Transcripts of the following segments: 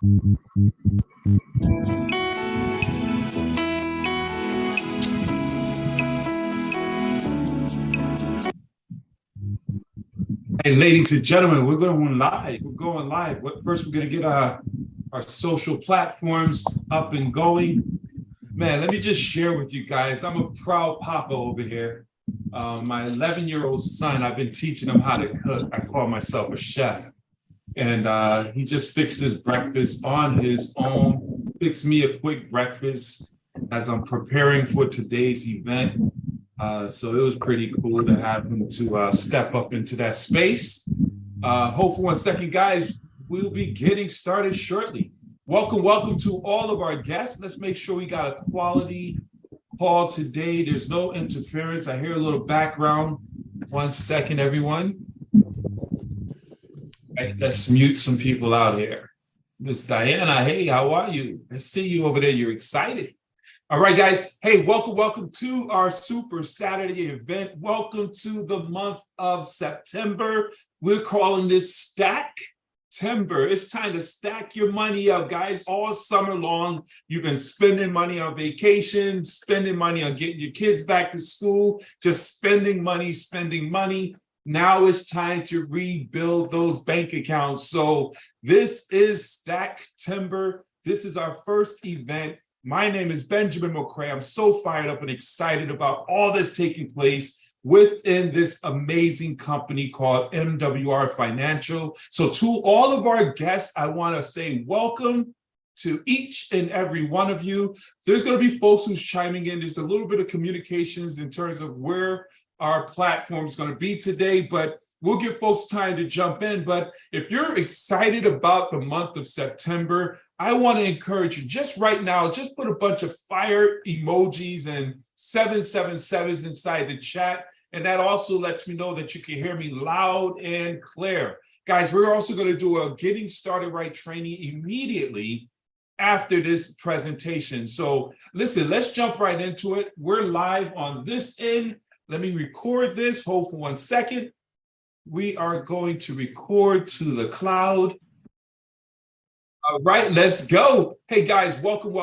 Hey, ladies and gentlemen, we're going live. We're going live. First, we're going to get our social platforms up and going. Man, let me just share with you guys. I'm a proud papa over here. My 11-year-old son, I've been teaching him how to cook. I call myself a chef. And he just fixed his breakfast on his own, fixed me a quick breakfast as I'm preparing for today's event. So it was pretty cool to have him to step up into that space. Hold for 1 second, guys. We'll be getting started shortly. Welcome to all of our guests. Let's make sure we got a quality call today. There's no interference. I hear a little background. 1 second, everyone. Right, let's mute some people out here. Miss Diana, hey, how are you? I see you over there. You're excited. All right, guys. Hey, welcome to our Super Saturday event. Welcome to the month of September. We're calling this STACKTEMBER. It's time to stack your money up, guys. All summer long, you've been spending money on vacation, spending money on getting your kids back to school, just spending money. Now it's time to rebuild those bank accounts. So this is STACKTEMBER. This is our first event. My name is Benjamin McCray. I'm so fired up and excited about all this taking place within this amazing company called MWR Financial. So to all of our guests, I want to say welcome to each and every one of you. There's going to be folks who's chiming in. There's a little bit of communications in terms of where our platform is going to be today, but we'll give folks time to jump in. But if you're excited about the month of September, I want to encourage you just right now, just put a bunch of fire emojis and 777s inside the chat. And that also lets me know that you can hear me loud and clear. Guys, we're also going to do a getting started right training immediately after this presentation. So listen, let's jump right into it. We're live on this end. Let me record this. Hold for 1 second. We are going to record to the cloud. All right, let's go. Hey guys, welcome.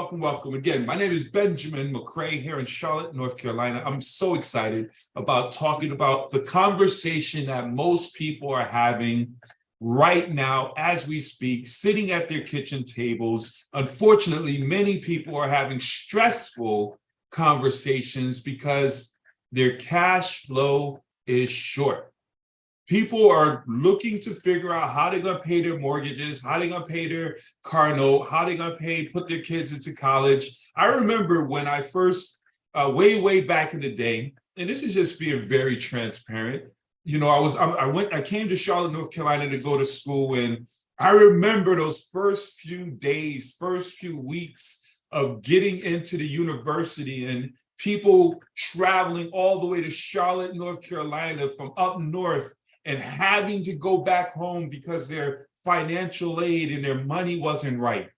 Again, my name is Benjamin McCray here in Charlotte, North Carolina. I'm so excited about talking about the conversation that most people are having right now as we speak, sitting at their kitchen tables. Unfortunately, many people are having stressful conversations because their cash flow is short. People are looking to figure out how they're going to pay their mortgages, how they're going to pay their car note, how they're going to put their kids into college. I remember when I first, way back in the day, and this is just being very transparent. You know, I came to Charlotte, North Carolina to go to school, and I remember those first few days, first few weeks of getting into the university and people traveling all the way to Charlotte, North Carolina from up north, and having to go back home because their financial aid and their money wasn't right.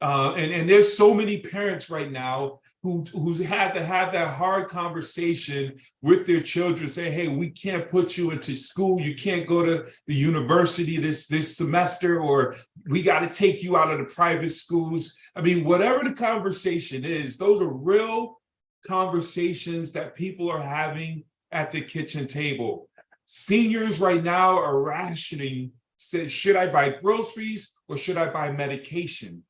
And there's so many parents right now who had to have that hard conversation with their children, say, hey, we can't put you into school. You can't go to the university this semester, or we got to take you out of the private schools. I mean, whatever the conversation is, those are real conversations that people are having at the kitchen table. Seniors right now are rationing, says, should I buy groceries or should I buy medication?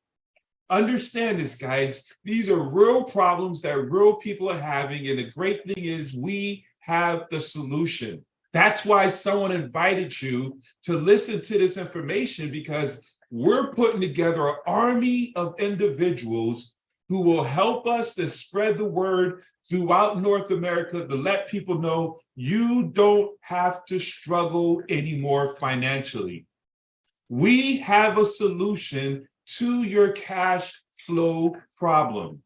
Understand this, guys. These are real problems that real people are having. And the great thing is we have the solution. That's why someone invited you to listen to this information, because we're putting together an army of individuals who will help us to spread the word throughout North America to let people know you don't have to struggle anymore financially. We have a solution to your cash flow problem.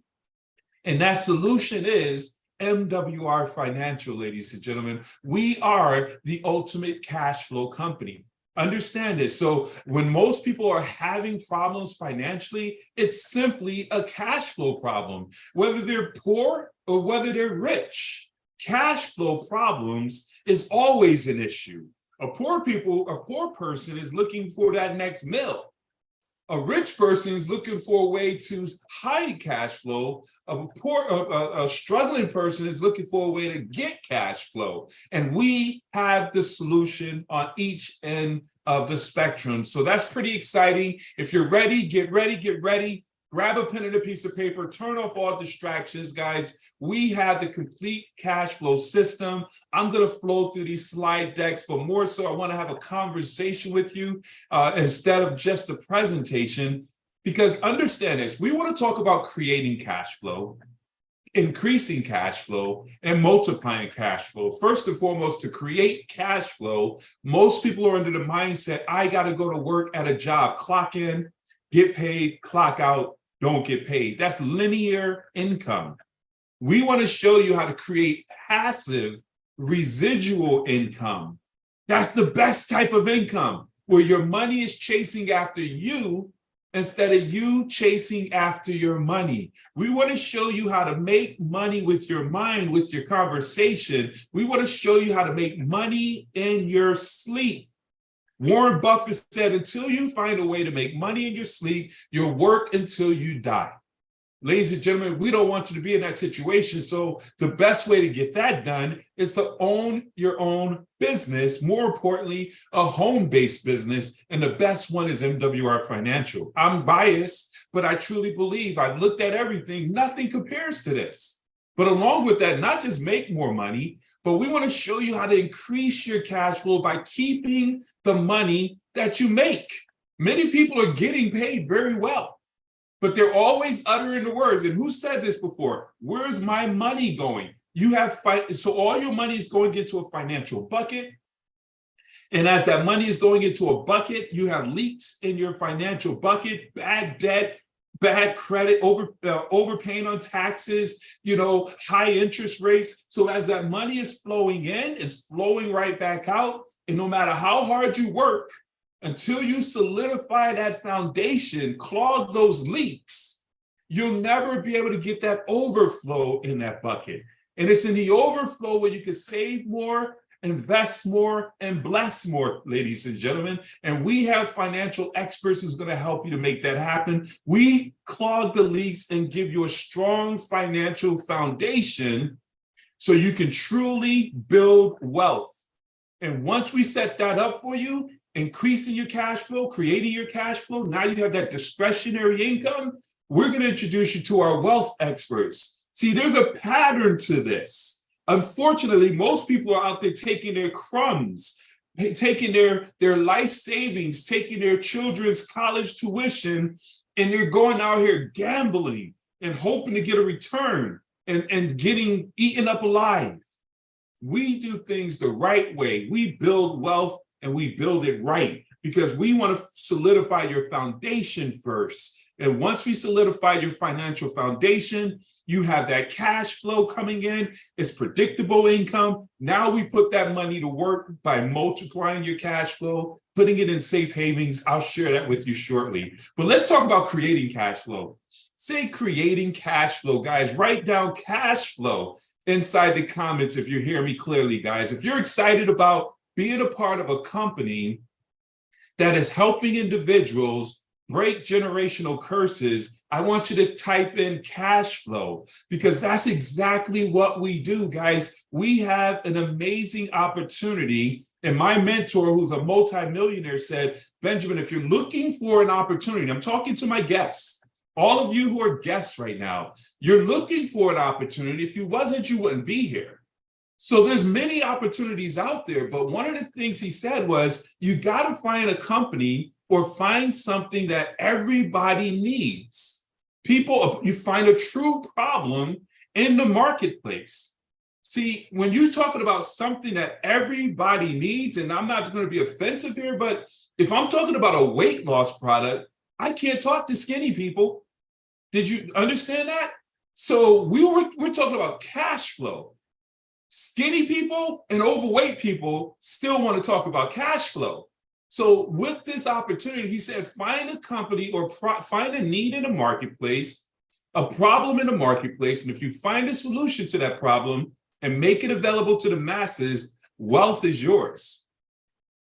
And that solution is MWR Financial, ladies and gentlemen. We are the ultimate cash flow company. Understand this. So when most people are having problems financially, it's simply a cash flow problem. Whether they're poor or whether they're rich, cash flow problems is always an issue. A poor person is looking for that next meal. A rich person is looking for a way to hide cash flow. A struggling person is looking for a way to get cash flow. And we have the solution on each end of the spectrum. So that's pretty exciting. If you're ready, get ready, get ready. Grab a pen and a piece of paper, turn off all distractions, guys. We have the complete cash flow system. I'm going to flow through these slide decks, but more so, I want to have a conversation with you instead of just a presentation, because understand this, we want to talk about creating cash flow, increasing cash flow, and multiplying cash flow. First and foremost, to create cash flow, most people are under the mindset, I got to go to work at a job, clock in, get paid, clock out, don't get paid. That's linear income. We want to show you how to create passive residual income. That's the best type of income, where your money is chasing after you instead of you chasing after your money. We want to show you how to make money with your mind, with your conversation. We want to show you how to make money in your sleep. Warren Buffett said, until you find a way to make money in your sleep, you'll work until you die. Ladies and gentlemen, we don't want you to be in that situation. So the best way to get that done is to own your own business. More importantly, a home-based business. And the best one is MWR Financial. I'm biased, but I truly believe, I've looked at everything. Nothing compares to this. But along with that, not just make more money, but we want to show you how to increase your cash flow by keeping the money that you make. Many people are getting paid very well, but they're always uttering the words. And who said this before? Where's my money going? You have so all your money is going into a financial bucket. And as that money is going into a bucket, you have leaks in your financial bucket, bad debt, bad credit, overpaying on taxes, high interest rates. So as that money is flowing in, it's flowing right back out. And no matter how hard you work, until you solidify that foundation, clog those leaks, you'll never be able to get that overflow in that bucket. And it's in the overflow where you can save more, invest more, and bless more, ladies and gentlemen. And we have financial experts who's going to help you to make that happen. We clog the leaks and give you a strong financial foundation so you can truly build wealth. And once we set that up for you, increasing your cash flow, creating your cash flow, now you have that discretionary income, we're going to introduce you to our wealth experts. See, there's a pattern to this. Unfortunately, most people are out there taking their crumbs, taking their life savings, taking their children's college tuition, and they're going out here gambling and hoping to get a return and getting eaten up alive. We do things the right way. We build wealth and we build it right because we want to solidify your foundation first. And once we solidify your financial foundation, you have that cash flow coming in. It's predictable income. Now we put that money to work by multiplying your cash flow, putting it in safe havens. I'll share that with you shortly. But let's talk about creating cash flow. Say creating cash flow, guys. Write down cash flow inside the comments if you hear me clearly, guys. If you're excited about being a part of a company that is helping individuals break generational curses, I want you to type in cash flow because that's exactly what we do, guys. We have an amazing opportunity. And my mentor, who's a multimillionaire, said, Benjamin, if you're looking for an opportunity, I'm talking to my guests, all of you who are guests right now, you're looking for an opportunity. If you wasn't, you wouldn't be here. So there's many opportunities out there. But one of the things he said was, you got to find a company or find something that everybody needs. You find a true problem in the marketplace. See, when you're talking about something that everybody needs, and I'm not going to be offensive here, but if I'm talking about a weight loss product, I can't talk to skinny people. Did you understand that? So we're talking about cash flow. Skinny people and overweight people still want to talk about cash flow. So with this opportunity, he said, find a company or find a need in the marketplace, a problem in the marketplace. And if you find a solution to that problem and make it available to the masses, wealth is yours.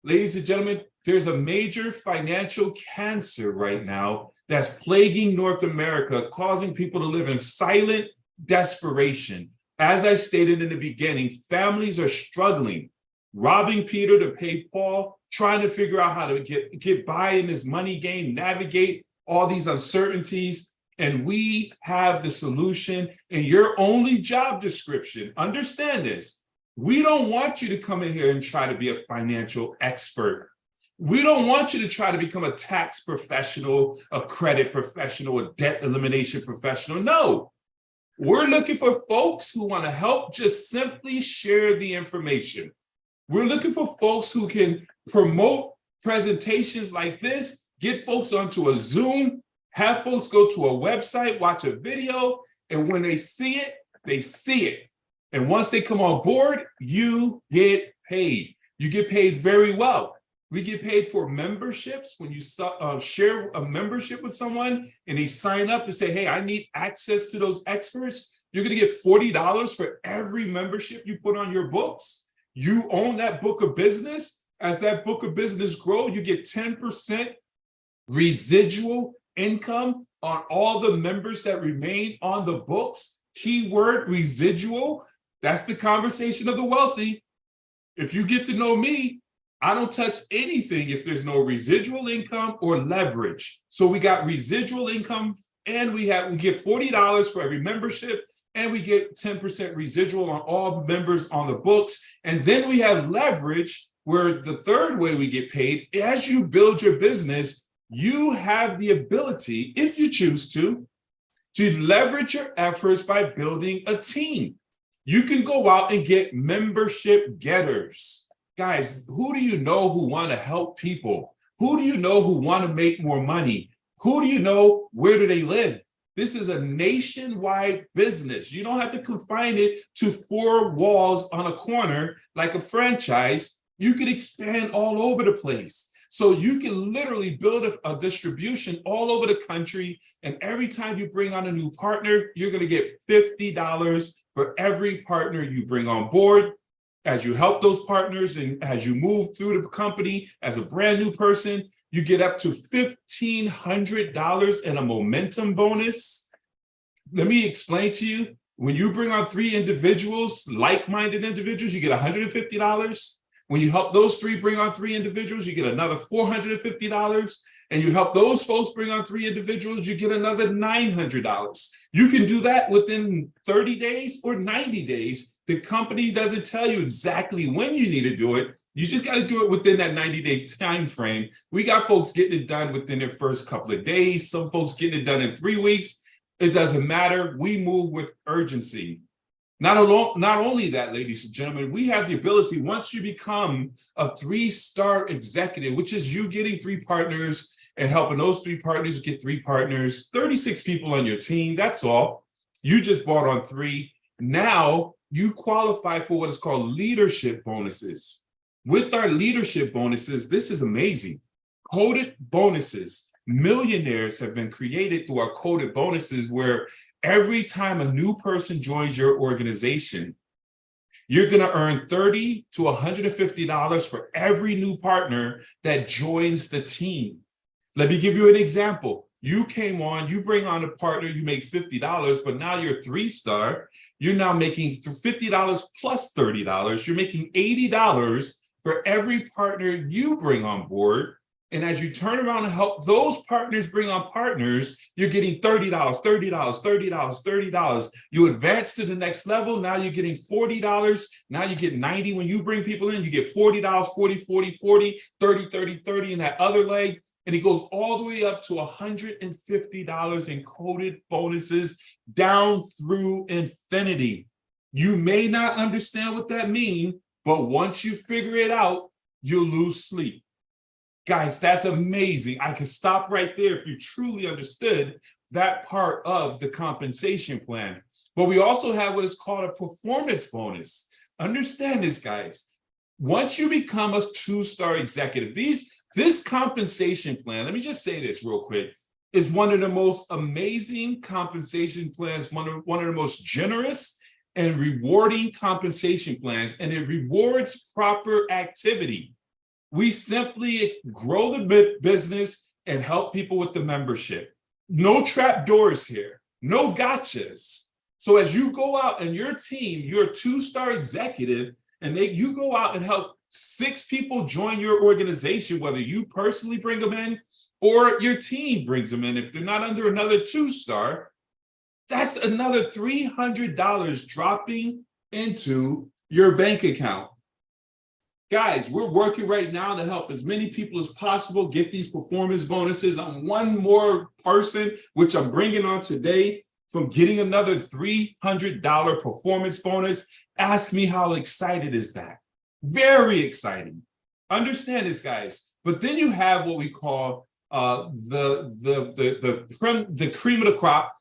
Ladies and gentlemen, there's a major financial cancer right now that's plaguing North America, causing people to live in silent desperation. As I stated in the beginning, families are struggling, robbing Peter to pay Paul, trying to figure out how to get by in this money game, navigate all these uncertainties. And we have the solution in your only job description. Understand this. We don't want you to come in here and try to be a financial expert. We don't want you to try to become a tax professional, a credit professional, a debt elimination professional. No, we're looking for folks who want to help just simply share the information. We're looking for folks who can promote presentations like this, get folks onto a Zoom, have folks go to a website, watch a video, and when they see it, they see it. And once they come on board, you get paid. You get paid very well. We get paid for memberships. When you share a membership with someone and they sign up and say, hey, I need access to those experts, you're going to get $40 for every membership you put on your books. You own that book of business. As that book of business grows, you get 10% residual income on all the members that remain on the books. Keyword residual. That's the conversation of the wealthy. If you get to know me, I don't touch anything if there's no residual income or leverage. So we got residual income, and we get $40 for every membership, and we get 10% residual on all members on the books. And then we have leverage, where the third way we get paid, as you build your business, you have the ability, if you choose to leverage your efforts by building a team. You can go out and get membership getters. Guys, who do you know who want to help people? Who do you know who want to make more money? Who do you know, where do they live? This is a nationwide business. You don't have to confine it to 4 walls on a corner like a franchise. You can expand all over the place. So you can literally build a distribution all over the country. And every time you bring on a new partner, you're going to get $50 for every partner you bring on board. As you help those partners and as you move through the company as a brand new person, you get up to $1,500 in a momentum bonus. Let me explain to you. When you bring on 3 individuals, like-minded individuals, you get $150. When you help those 3 bring on 3 individuals, you get another $450. And you help those folks bring on 3 individuals, you get another $900. You can do that within 30 days or 90 days. The company doesn't tell you exactly when you need to do it. You just got to do it within that 90-day time frame. We got folks getting it done within their first couple of days. Some folks getting it done in 3 weeks. It doesn't matter. We move with urgency. Not only that, ladies and gentlemen, we have the ability, once you become a 3-star executive, which is you getting 3 partners and helping those 3 partners get 3 partners, 36 people on your team, that's all. You just brought on 3. Now you qualify for what is called leadership bonuses. With our leadership bonuses, this is amazing. Coded bonuses. Millionaires have been created through our coded bonuses, where every time a new person joins your organization, you're going to earn $30 to $150 for every new partner that joins the team. Let me give you an example. You came on, you bring on a partner, you make $50, but now you're a 3-star. You're now making $50 plus $30. You're making $80 for every partner you bring on board. And as you turn around and help those partners bring on partners, you're getting $30, $30, $30, $30. You advance to the next level. Now you're getting $40. Now you get $90. When you bring people in, you get $40, $40, $40, $40, $30, $30, $30 in that other leg. And it goes all the way up to $150 in coded bonuses down through infinity. You may not understand what that means, but once you figure it out, you'll lose sleep. Guys, that's amazing. I could stop right there if you truly understood that part of the compensation plan. But we also have what is called a performance bonus. Understand this, guys. Once you become a 2-star executive, this compensation plan, let me just say this real quick, is one of the most amazing compensation plans, one of the most generous and rewarding compensation plans, and it rewards proper activity. We simply grow the business and help people with the membership. No trap doors here, no gotchas. So as you go out and your team, you're a 2-star executive, and you go out and help 6 people join your organization, whether you personally bring them in or your team brings them in. If they're not under another 2-star, that's another $300 dropping into your bank account. Guys, we're working right now to help as many people as possible get these performance bonuses. I'm one more person, which I'm bringing on today, from getting another $300 performance bonus. Ask me how excited is that? Very exciting. Understand this, guys. But then you have what we call the cream of the crop,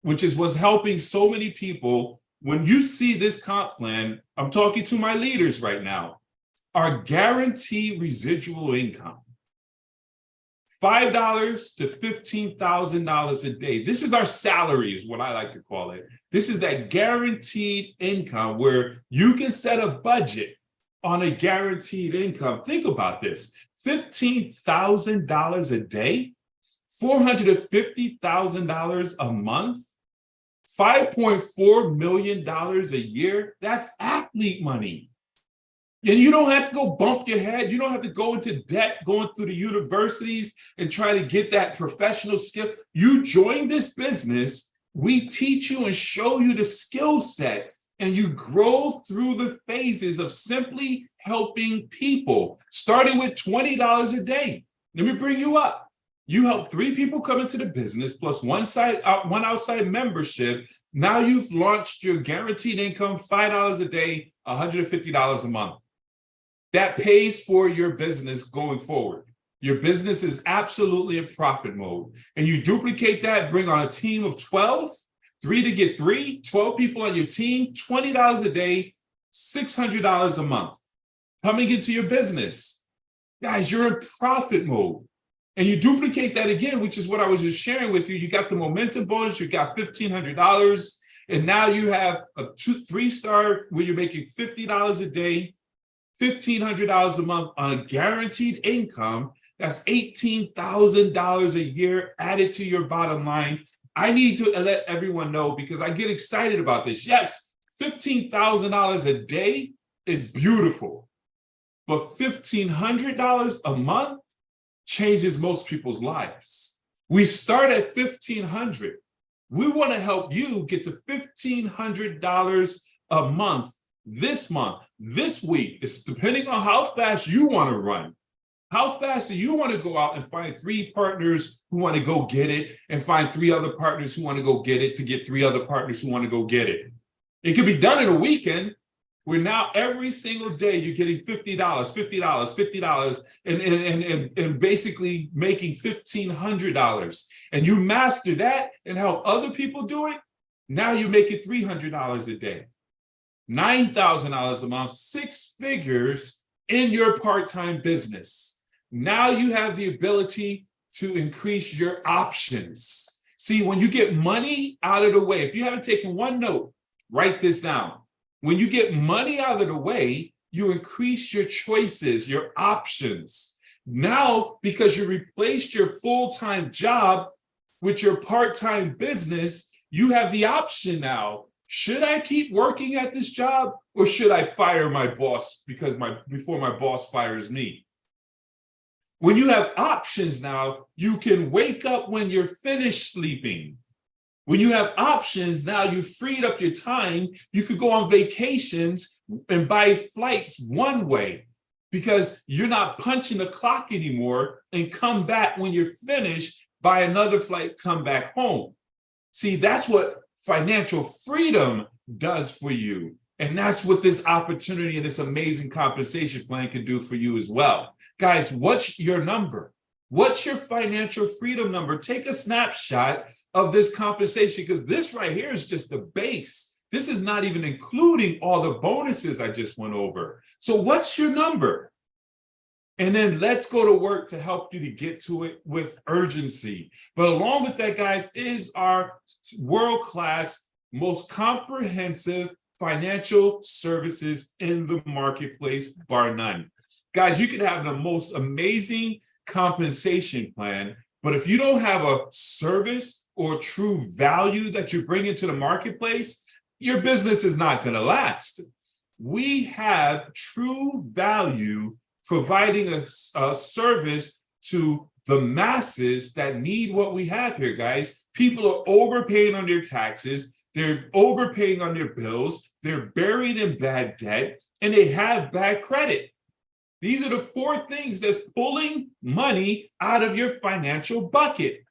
which is what's helping so many people. When you see this comp plan, I'm talking to my leaders right now, our guaranteed residual income, $5 to $15,000 a day. This is our salary, is what I like to call it. This is that guaranteed income where you can set a budget on a guaranteed income. Think about this, $15,000 a day, $450,000 a month, $5.4 million a year. That's athlete money. And you don't have to go bump your head. You don't have to go into debt going through the universities and try to get that professional skill. You join this business, we teach you and show you the skill set, and you grow through the phases of simply helping people, starting with $20 a day. Let me bring you up. You help 3 people come into the business plus one outside membership. Now you've launched your guaranteed income, $5 a day, $150 a month. That pays for your business going forward. Your business is absolutely in profit mode. And you duplicate that, bring on a team of 12, 3 to get 3, 12 people on your team, $20 a day, $600 a month. Coming into your business. Guys, you're in profit mode. And you duplicate that again, which is what I was just sharing with you. You got the momentum bonus, you got $1,500, and now you have a 3-star where you're making $50 a day, $1,500 a month on a guaranteed income. That's $18,000 a year added to your bottom line. I need to let everyone know because I get excited about this. Yes, $15,000 a day is beautiful, but $1,500 a month changes most people's lives. We start at $1,500. We want to help you get to $1,500 a month, this week. It's depending on how fast you want to run. How fast do you want to go out and find 3 partners who want to go get it, and find 3 other partners who want to go get it, to get 3 other partners who want to go get it? It could be done in a weekend, where now every single day you're getting $50, $50, and basically making $1,500. And you master that and help other people do it. Now you make it $300 a day, $9,000 a month, 6 figures in your part-time business. Now you have the ability to increase your options. See, when you get money out of the way, if you haven't taken one note, write this down. When you get money out of the way, you increase your choices, your options. Now, because you replaced your full-time job with your part-time business, you have the option now. Should I keep working at this job, or should I fire my boss before my boss fires me? When you have options now, you can wake up when you're finished sleeping. When you have options, now you've freed up your time. You could go on vacations and buy flights one way because you're not punching the clock anymore and come back when you're finished, buy another flight, come back home. See, that's what financial freedom does for you. And that's what this opportunity and this amazing compensation plan can do for you as well. Guys, what's your number? What's your financial freedom number? Take a snapshot of this compensation, because this right here is just the base. This is not even including all the bonuses I just went over. So what's your number? And then let's go to work to help you to get to it with urgency. But along with that, guys, is our world-class, most comprehensive financial services in the marketplace, bar none. Guys, you can have the most amazing compensation plan, but if you don't have a service or true value that you bring into the marketplace, your business is not going to last. We have true value providing a service to the masses that need what we have here, guys. People are overpaying on their taxes. They're overpaying on their bills. They're buried in bad debt, and they have bad credit. These are the four things that's pulling money out of your financial bucket,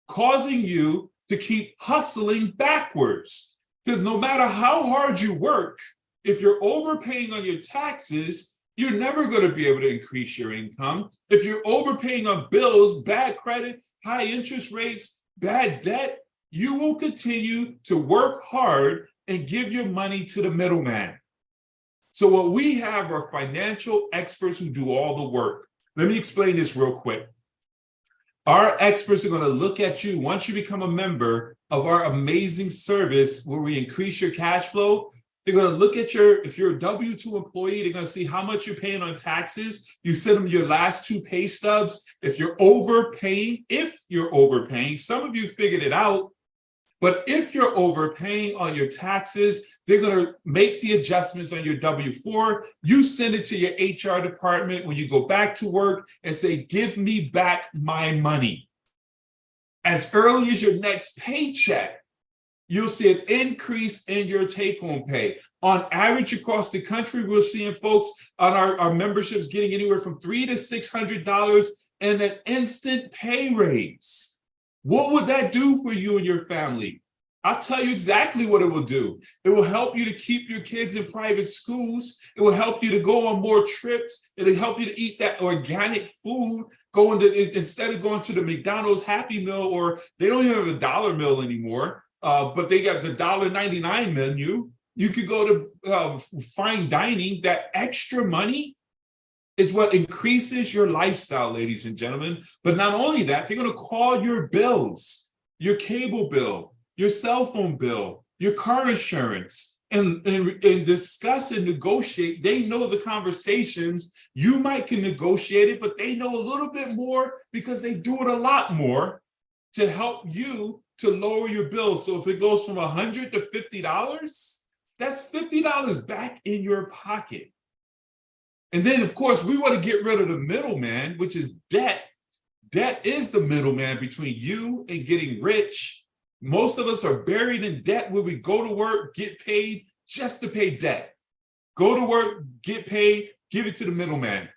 causing you to keep hustling backwards. Because no matter how hard you work, if you're overpaying on your taxes, you're never going to be able to increase your income. If you're overpaying on bills, bad credit, high interest rates, bad debt, you will continue to work hard and give your money to the middleman. So what we have are financial experts who do all the work. Let me explain this real quick. Our experts are going to look at you once you become a member of our amazing service where we increase your cash flow. They're going to look at if you're a W-2 employee, they're going to see how much you're paying on taxes. You send them your last 2 pay stubs. If you're overpaying, some of you figured it out, but if you're overpaying on your taxes, they're going to make the adjustments on your W-4. You send it to your HR department when you go back to work and say, give me back my money. As early as your next paycheck, you'll see an increase in your take-home pay. On average, across the country, we're seeing folks on our memberships getting anywhere from $300 to $600 and an instant pay raise. What would that do for you and your family? I'll tell you exactly what it will do. It will help you to keep your kids in private schools. It will help you to go on more trips. It'll help you to eat that organic food, instead of going to the McDonald's Happy Meal, or they don't even have a dollar meal anymore, but they got the $1.99 menu. You could go to fine dining. That extra money is what increases your lifestyle, ladies and gentlemen. But not only that, they're going to call your bills, your cable bill, your cell phone bill, your car insurance, and discuss and negotiate. They know the conversations. You might can negotiate it, but they know a little bit more because they do it a lot more to help you to lower your bills. So if it goes from $100 to $50, that's $50 back in your pocket. And then, of course, we want to get rid of the middleman, which is debt. Debt is the middleman between you and getting rich. Most of us are buried in debt where we go to work, get paid just to pay debt. Go to work, get paid, give it to the middleman.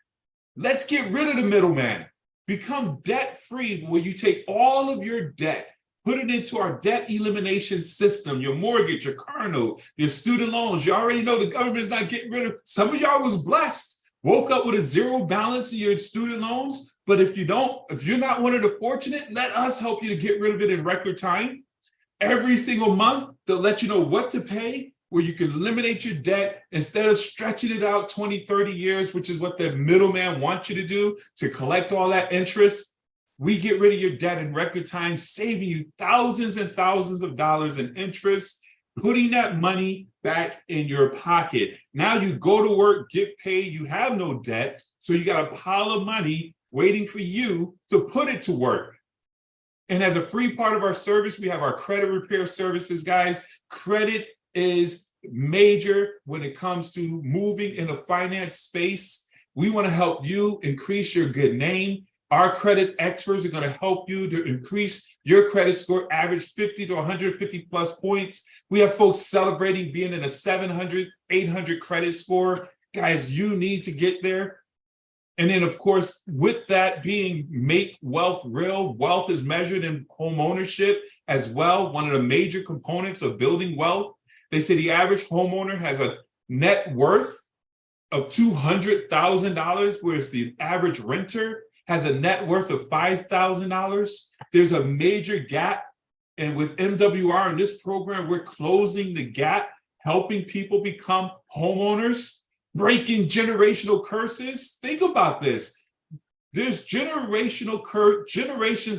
Let's get rid of the middleman. Become debt-free where you take all of your debt, put it into our debt elimination system, your mortgage, your car note, your student loans. You already know the government's not getting rid of. Some of y'all was blessed. Woke up with a zero balance in your student loans. But if you're not one of the fortunate, let us help you to get rid of it in record time. Every single month, they'll let you know what to pay, where you can eliminate your debt instead of stretching it out 20, 30 years, which is what the middleman wants you to do to collect all that interest. We get rid of your debt in record time, saving you thousands and thousands of dollars in interest, putting that money back in your pocket. Now you go to work, get paid, you have no debt, so you got a pile of money waiting for you to put it to work. And as a free part of our service, we have our credit repair services, guys. Credit is major when it comes to moving in the finance space. We want to help you increase your good name. Our credit experts are going to help you to increase your credit score, average 50 to 150 plus points. We have folks celebrating being in a 700, 800 credit score. Guys, you need to get there. And then, of course, with that being make wealth real, wealth is measured in home ownership as well. One of the major components of building wealth. They say the average homeowner has a net worth of $200,000, whereas the average renter has a net worth of $5,000. There's a major gap. And with MWR in this program, we're closing the gap, helping people become homeowners, breaking generational curses. Think about this. There's generations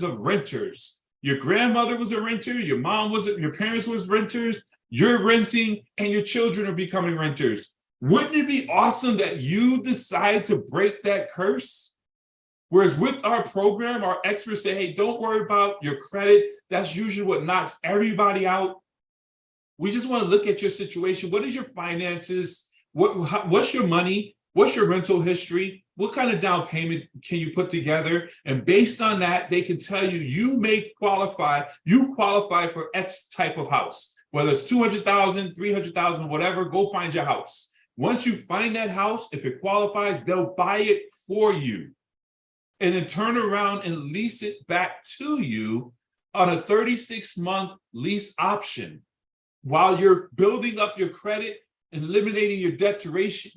of renters. Your grandmother was a renter, your mom was, your parents was renters, you're renting, and your children are becoming renters. Wouldn't it be awesome that you decide to break that curse? Whereas with our program, our experts say, hey, don't worry about your credit. That's usually what knocks everybody out. We just want to look at your situation. What is your finances? What's your money? What's your rental history? What kind of down payment can you put together? And based on that, they can tell you, you qualify for X type of house, whether it's 200,000, 300,000, whatever, go find your house. Once you find that house, if it qualifies, they'll buy it for you and then turn around and lease it back to you on a 36-month lease option while you're building up your credit, eliminating your debt ratio,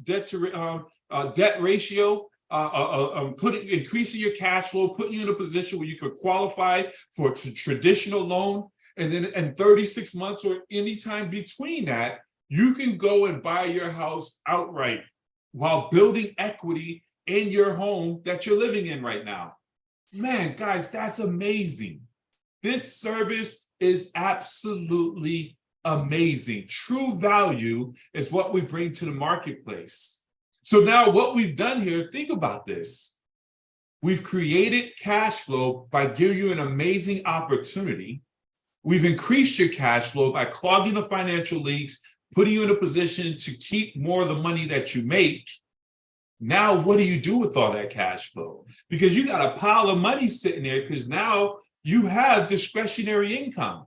increasing your cash flow, putting you in a position where you could qualify for a traditional loan. And then in 36 months or any time between that, you can go and buy your house outright while building equity in your home that you're living in right now. Man, guys, that's amazing. This service is absolutely amazing. True value is what we bring to the marketplace. So now what we've done here, think about this. We've created cash flow by giving you an amazing opportunity. We've increased your cash flow by clogging the financial leaks, putting you in a position to keep more of the money that you make. Now, what do you do with all that cash flow? Because you got a pile of money sitting there because now you have discretionary income.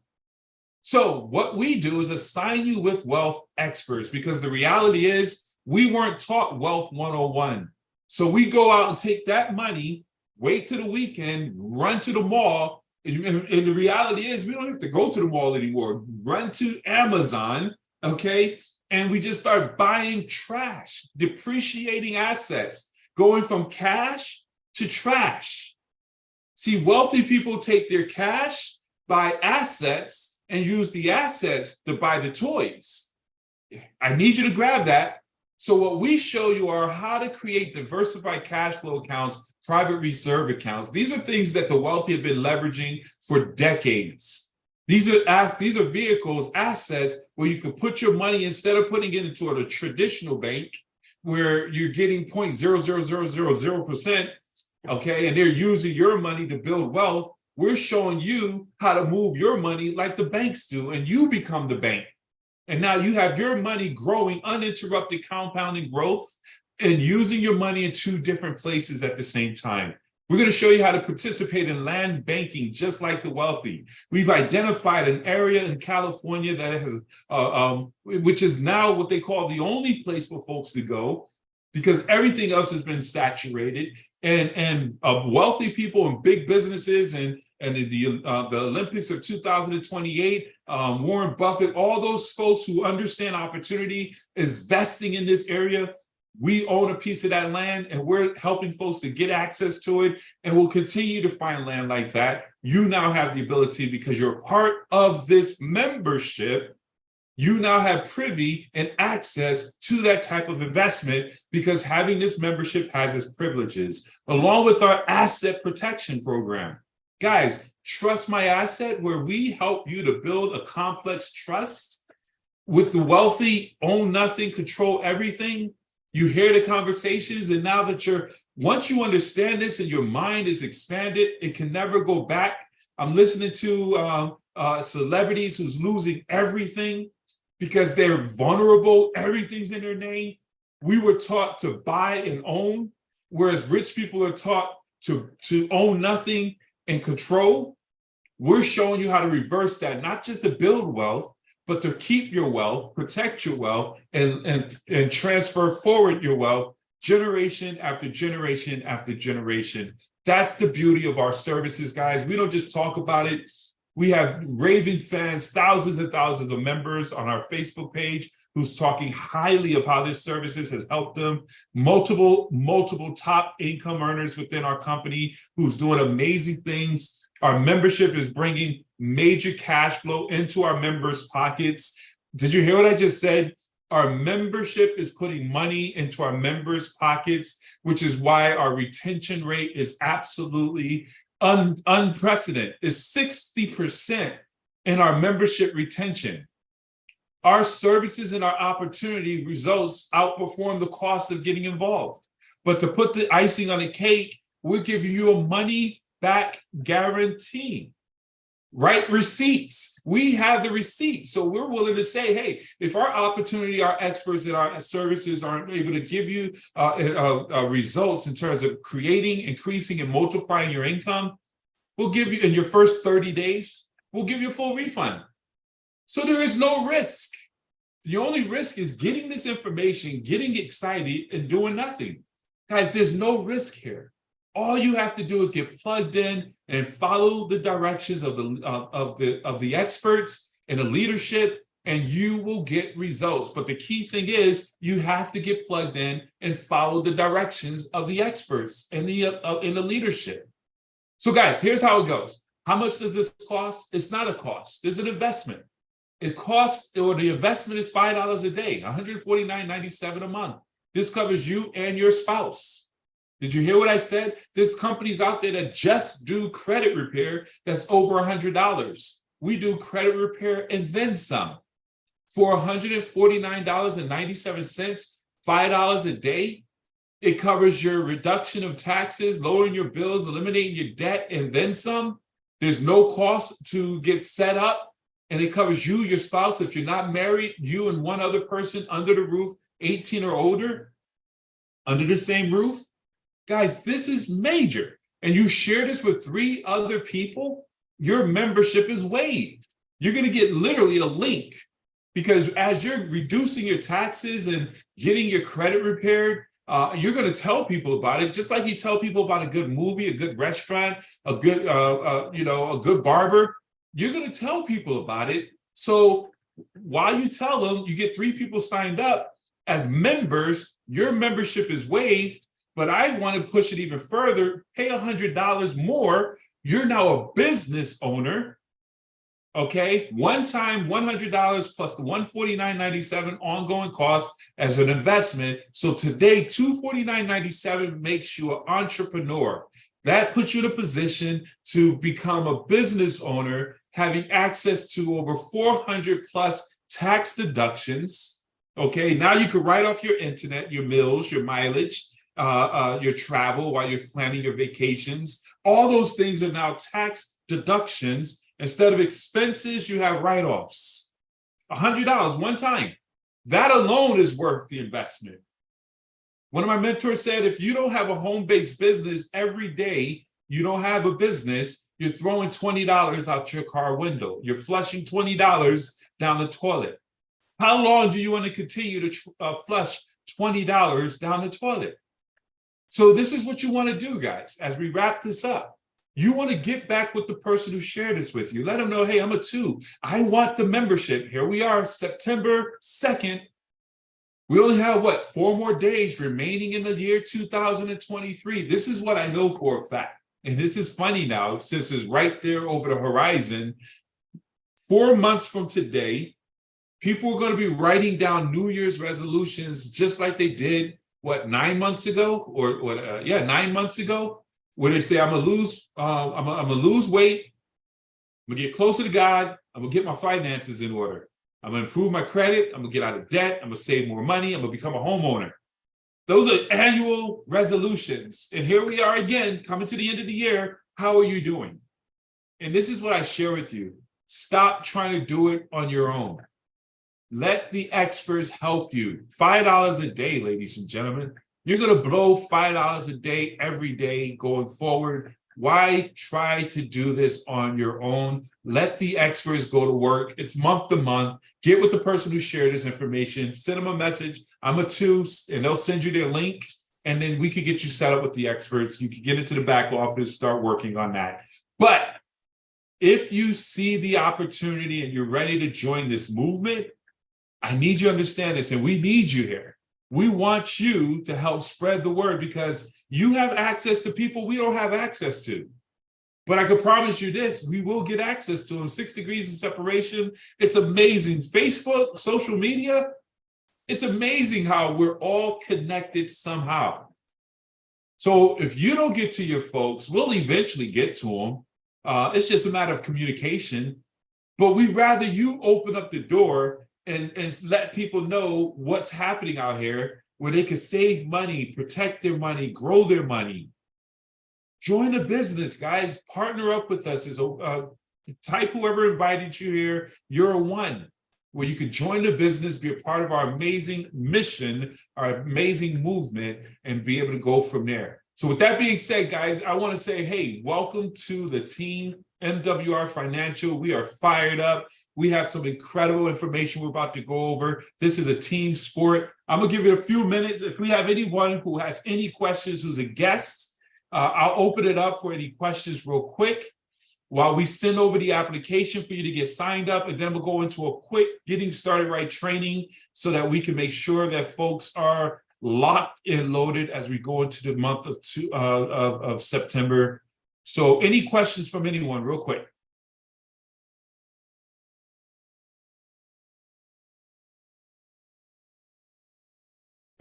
So what we do is assign you with wealth experts, because the reality is we weren't taught Wealth 101. So we go out and take that money, wait till the weekend, run to the mall. And the reality is we don't have to go to the mall anymore. Run to Amazon, okay? And we just start buying trash, depreciating assets, going from cash to trash. See, wealthy people take their cash, buy assets, and use the assets to buy the toys. I need you to grab that. So what we show you are how to create diversified cash flow accounts, private reserve accounts. These are things that the wealthy have been leveraging for decades. These are vehicles, assets, where you can put your money, instead of putting it into a traditional bank where you're getting 0.00000%, okay, and they're using your money to build wealth. We're showing you how to move your money like the banks do, and you become the bank. And now you have your money growing, uninterrupted compounding growth, and using your money in two different places at the same time. We're going to show you how to participate in land banking, just like the wealthy. We've identified an area in California that has, which is now what they call the only place for folks to go, because everything else has been saturated. And wealthy people and big businesses and the Olympics of 2028, Warren Buffett, all those folks who understand opportunity is vesting in this area. We own a piece of that land, and we're helping folks to get access to it, and we'll continue to find land like that. You now have the ability, because you're part of this membership, you now have privy and access to that type of investment, because having this membership has its privileges, along with our asset protection program. Guys, Trust My Asset, where we help you to build a complex trust with the wealthy, own nothing, control everything. You hear the conversations, and now that once you understand this and your mind is expanded, it can never go back. I'm listening to celebrities who's losing everything because they're vulnerable. Everything's in their name. We were taught to buy and own, whereas rich people are taught to own nothing and control. We're showing you how to reverse that, not just to build wealth, but to keep your wealth, protect your wealth, and transfer forward your wealth generation after generation after generation. That's the beauty of our services, guys. We don't just talk about it. We have raving fans, thousands and thousands of members on our Facebook page who's talking highly of how this services has helped them. Multiple top income earners within our company who's doing amazing things. Our membership is bringing major cash flow into our members' pockets. Did you hear what I just said? Our membership is putting money into our members' pockets, which is why our retention rate is absolutely unprecedented. It's 60% in our membership retention. Our services and our opportunity results outperform the cost of getting involved. But to put the icing on the cake, we're giving you a money back guarantee. Right? Receipts. We have the receipts. So we're willing to say, hey, if our opportunity, our experts, and our services aren't able to give you results in terms of creating, increasing, and multiplying your income, we'll give you, in your first 30 days, we'll give you a full refund. So there is no risk. The only risk is getting this information, getting excited, and doing nothing. Guys, there's no risk here. All you have to do is get plugged in and follow the directions of the experts and the leadership, and you will get results. But the key thing is you have to get plugged in and follow the directions of the experts and the leadership. So guys, here's how it goes. How much does this cost? It's not a cost. There's an investment. It costs, or the investment is $5 a day, $149.97 a month. This covers you and your spouse. Did you hear what I said? There's companies out there that just do credit repair that's over $100. We do credit repair and then some. For $149.97, $5 a day, it covers your reduction of taxes, lowering your bills, eliminating your debt, and then some. There's no cost to get set up, and it covers you, your spouse. If you're not married, you and one other person under the roof, 18 or older, under the same roof. Guys, this is major. And you share this with 3 other people, your membership is waived. You're going to get literally a link, because as you're reducing your taxes and getting your credit repaired, you're going to tell people about it, just like you tell people about a good movie, a good restaurant, a good, a good barber. You're going to tell people about it. So while you tell them, you get 3 people signed up as members. Your membership is waived. But I want to push it even further. Pay $100 more. You're now a business owner. Okay, one time $100 plus the $149.97 ongoing cost as an investment. So today, $249.97 makes you an entrepreneur. That puts you in a position to become a business owner, having access to over 400 plus tax deductions. Okay, now you can write off your internet, your meals, your mileage, your travel while you're planning your vacations. All those things are now tax deductions. Instead of expenses, you have write-offs. $100 one time. That alone is worth the investment. One of my mentors said, if you don't have a home-based business every day, you don't have a business, you're throwing $20 out your car window. You're flushing $20 down the toilet. How long do you want to continue to flush $20 down the toilet? So this is what you want to do, guys, as we wrap this up. You want to get back with the person who shared this with you. Let them know, hey, I'm a 2. I want the membership. Here we are, September 2nd. We only have, 4 more days remaining in the year 2023. This is what I know for a fact. And this is funny now, since it's right there over the horizon. 4 months from today, people are going to be writing down New Year's resolutions just like they did 9 months ago, 9 months ago, where they say, I'm gonna lose weight, I'm gonna get closer to God, I'm gonna get my finances in order, I'm gonna improve my credit, I'm gonna get out of debt, I'm gonna save more money, I'm gonna become a homeowner. Those are annual resolutions. And here we are again, coming to the end of the year. How are you doing? And this is what I share with you. Stop trying to do it on your own. Let the experts help you. $5 a day, ladies and gentlemen. You're going to blow $5 a day every day going forward. Why try to do this on your own? Let the experts go to work. It's month to month. Get with the person who shared this information. Send them a message. I'm a 2, and they'll send you their link. And then we could get you set up with the experts. You can get into the back office, start working on that. But if you see the opportunity and you're ready to join this movement, I need you to understand this, and we need you here. We want you to help spread the word, because you have access to people we don't have access to. But I can promise you this, we will get access to them. 6 degrees of separation. It's amazing. Facebook, social media, it's amazing how we're all connected somehow. So if you don't get to your folks, we'll eventually get to them. It's just a matter of communication. But we'd rather you open up the door and let people know what's happening out here where they can save money, protect their money, grow their money. Join the business, guys. Partner up with us. Type whoever invited you here, you're a one, where you could join the business, be a part of our amazing mission, our amazing movement, and be able to go from there. So with that being said, guys, I want to say, hey, welcome to the team, MWR Financial. We are fired up. We have some incredible information we're about to go over. This is a team sport. I'm going to give you a few minutes. If we have anyone who has any questions, who's a guest, I'll open it up for any questions real quick while we send over the application for you to get signed up. And then we'll go into a quick getting started right training so that we can make sure that folks are locked and loaded as we go into the month of September. So any questions from anyone real quick?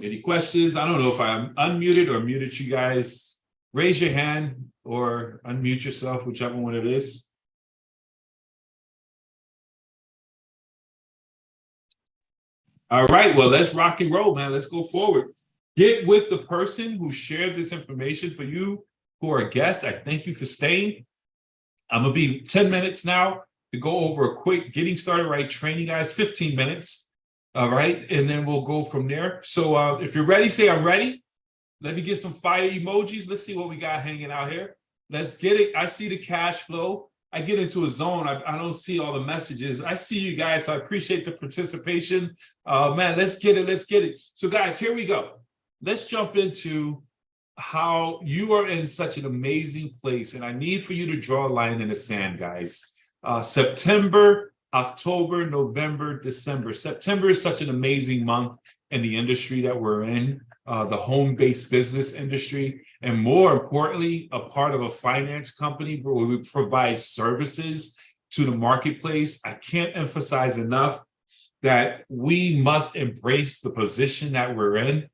Any questions? I don't know if I unmuted or muted you guys. Raise your hand or unmute yourself, whichever one it is. All right, well, let's rock and roll, man. Let's go forward. Get with the person who shared this information. For you who are guests, I thank you for staying. I'm going to be 10 minutes now to go over a quick getting started right training, guys, 15 minutes. All right, and then we'll go from there. So if you're ready, say I'm ready. Let me get some fire emojis. Let's see what we got hanging out here. Let's get it. I see the cash flow. I get into a zone. I don't see all the messages. I see you guys, so I appreciate the participation. Man, let's get it. Let's get it. So guys, here we go. Let's jump into how you are in such an amazing place. And I need for you to draw a line in the sand, guys. September, October, November, December. September is such an amazing month in the industry that we're in, the home-based business industry. And more importantly, a part of a finance company where we provide services to the marketplace. I can't emphasize enough that we must embrace the position that we're in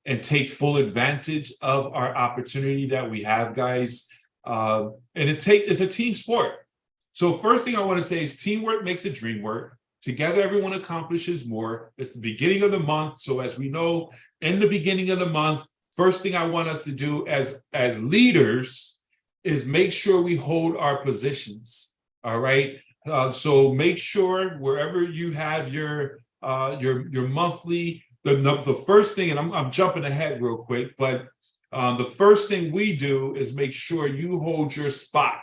and take full advantage of our opportunity that we have, guys. And it's a team sport. So first thing I want to say is teamwork makes a dream work. Together, everyone accomplishes more. It's the beginning of the month. So as we know, in the beginning of the month, first thing I want us to do as leaders is make sure we hold our positions. All right. So make sure wherever you have your monthly, the first thing, and I'm jumping ahead real quick, but the first thing we do is make sure you hold your spot.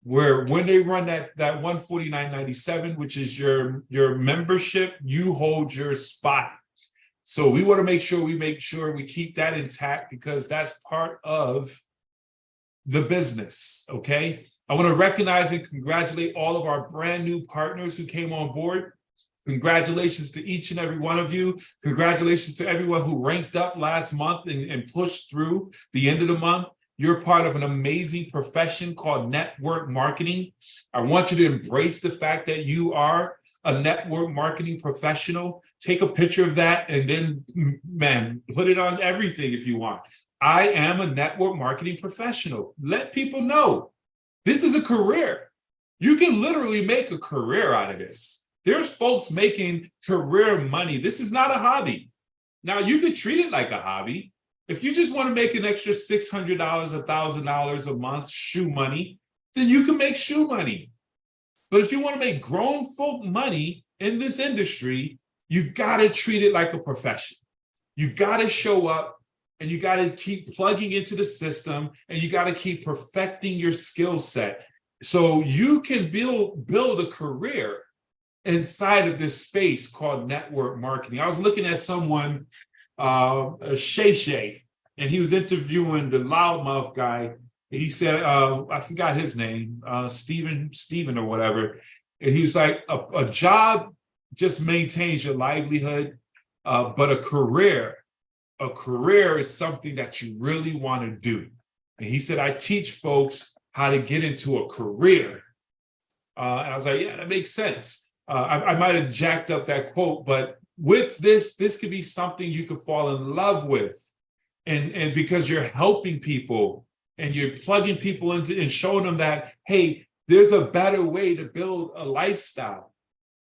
Where when they run that $149.97, which is your membership, you hold your spot. So we want to make sure we keep that intact because that's part of the business. Okay. I want to recognize and congratulate all of our brand new partners who came on board. Congratulations to each and every one of you. Congratulations to everyone who ranked up last month and pushed through the end of the month. You're part of an amazing profession called network marketing. I want you to embrace the fact that you are a network marketing professional. Take a picture of that and then, man, put it on everything if you want. I am a network marketing professional. Let people know this is a career. You can literally make a career out of this. There's folks making career money. This is not a hobby. Now, you could treat it like a hobby. If you just want to make an extra $600, $1,000 a month shoe money, then you can make shoe money. But if you want to make grown folk money in this industry, you got to treat it like a profession. You got to show up and you got to keep plugging into the system and you got to keep perfecting your skill set so you can build a career inside of this space called network marketing. I was looking at someone, Shay, and he was interviewing the loudmouth guy. He said, I forgot his name, Steven or whatever. And he was like, a job just maintains your livelihood, but a career is something that you really want to do. And he said, I teach folks how to get into a career. And I was like, yeah, that makes sense. I might have jacked up that quote, but with this could be something you could fall in love with. And because you're helping people and you're plugging people into and showing them that, hey, there's a better way to build a lifestyle.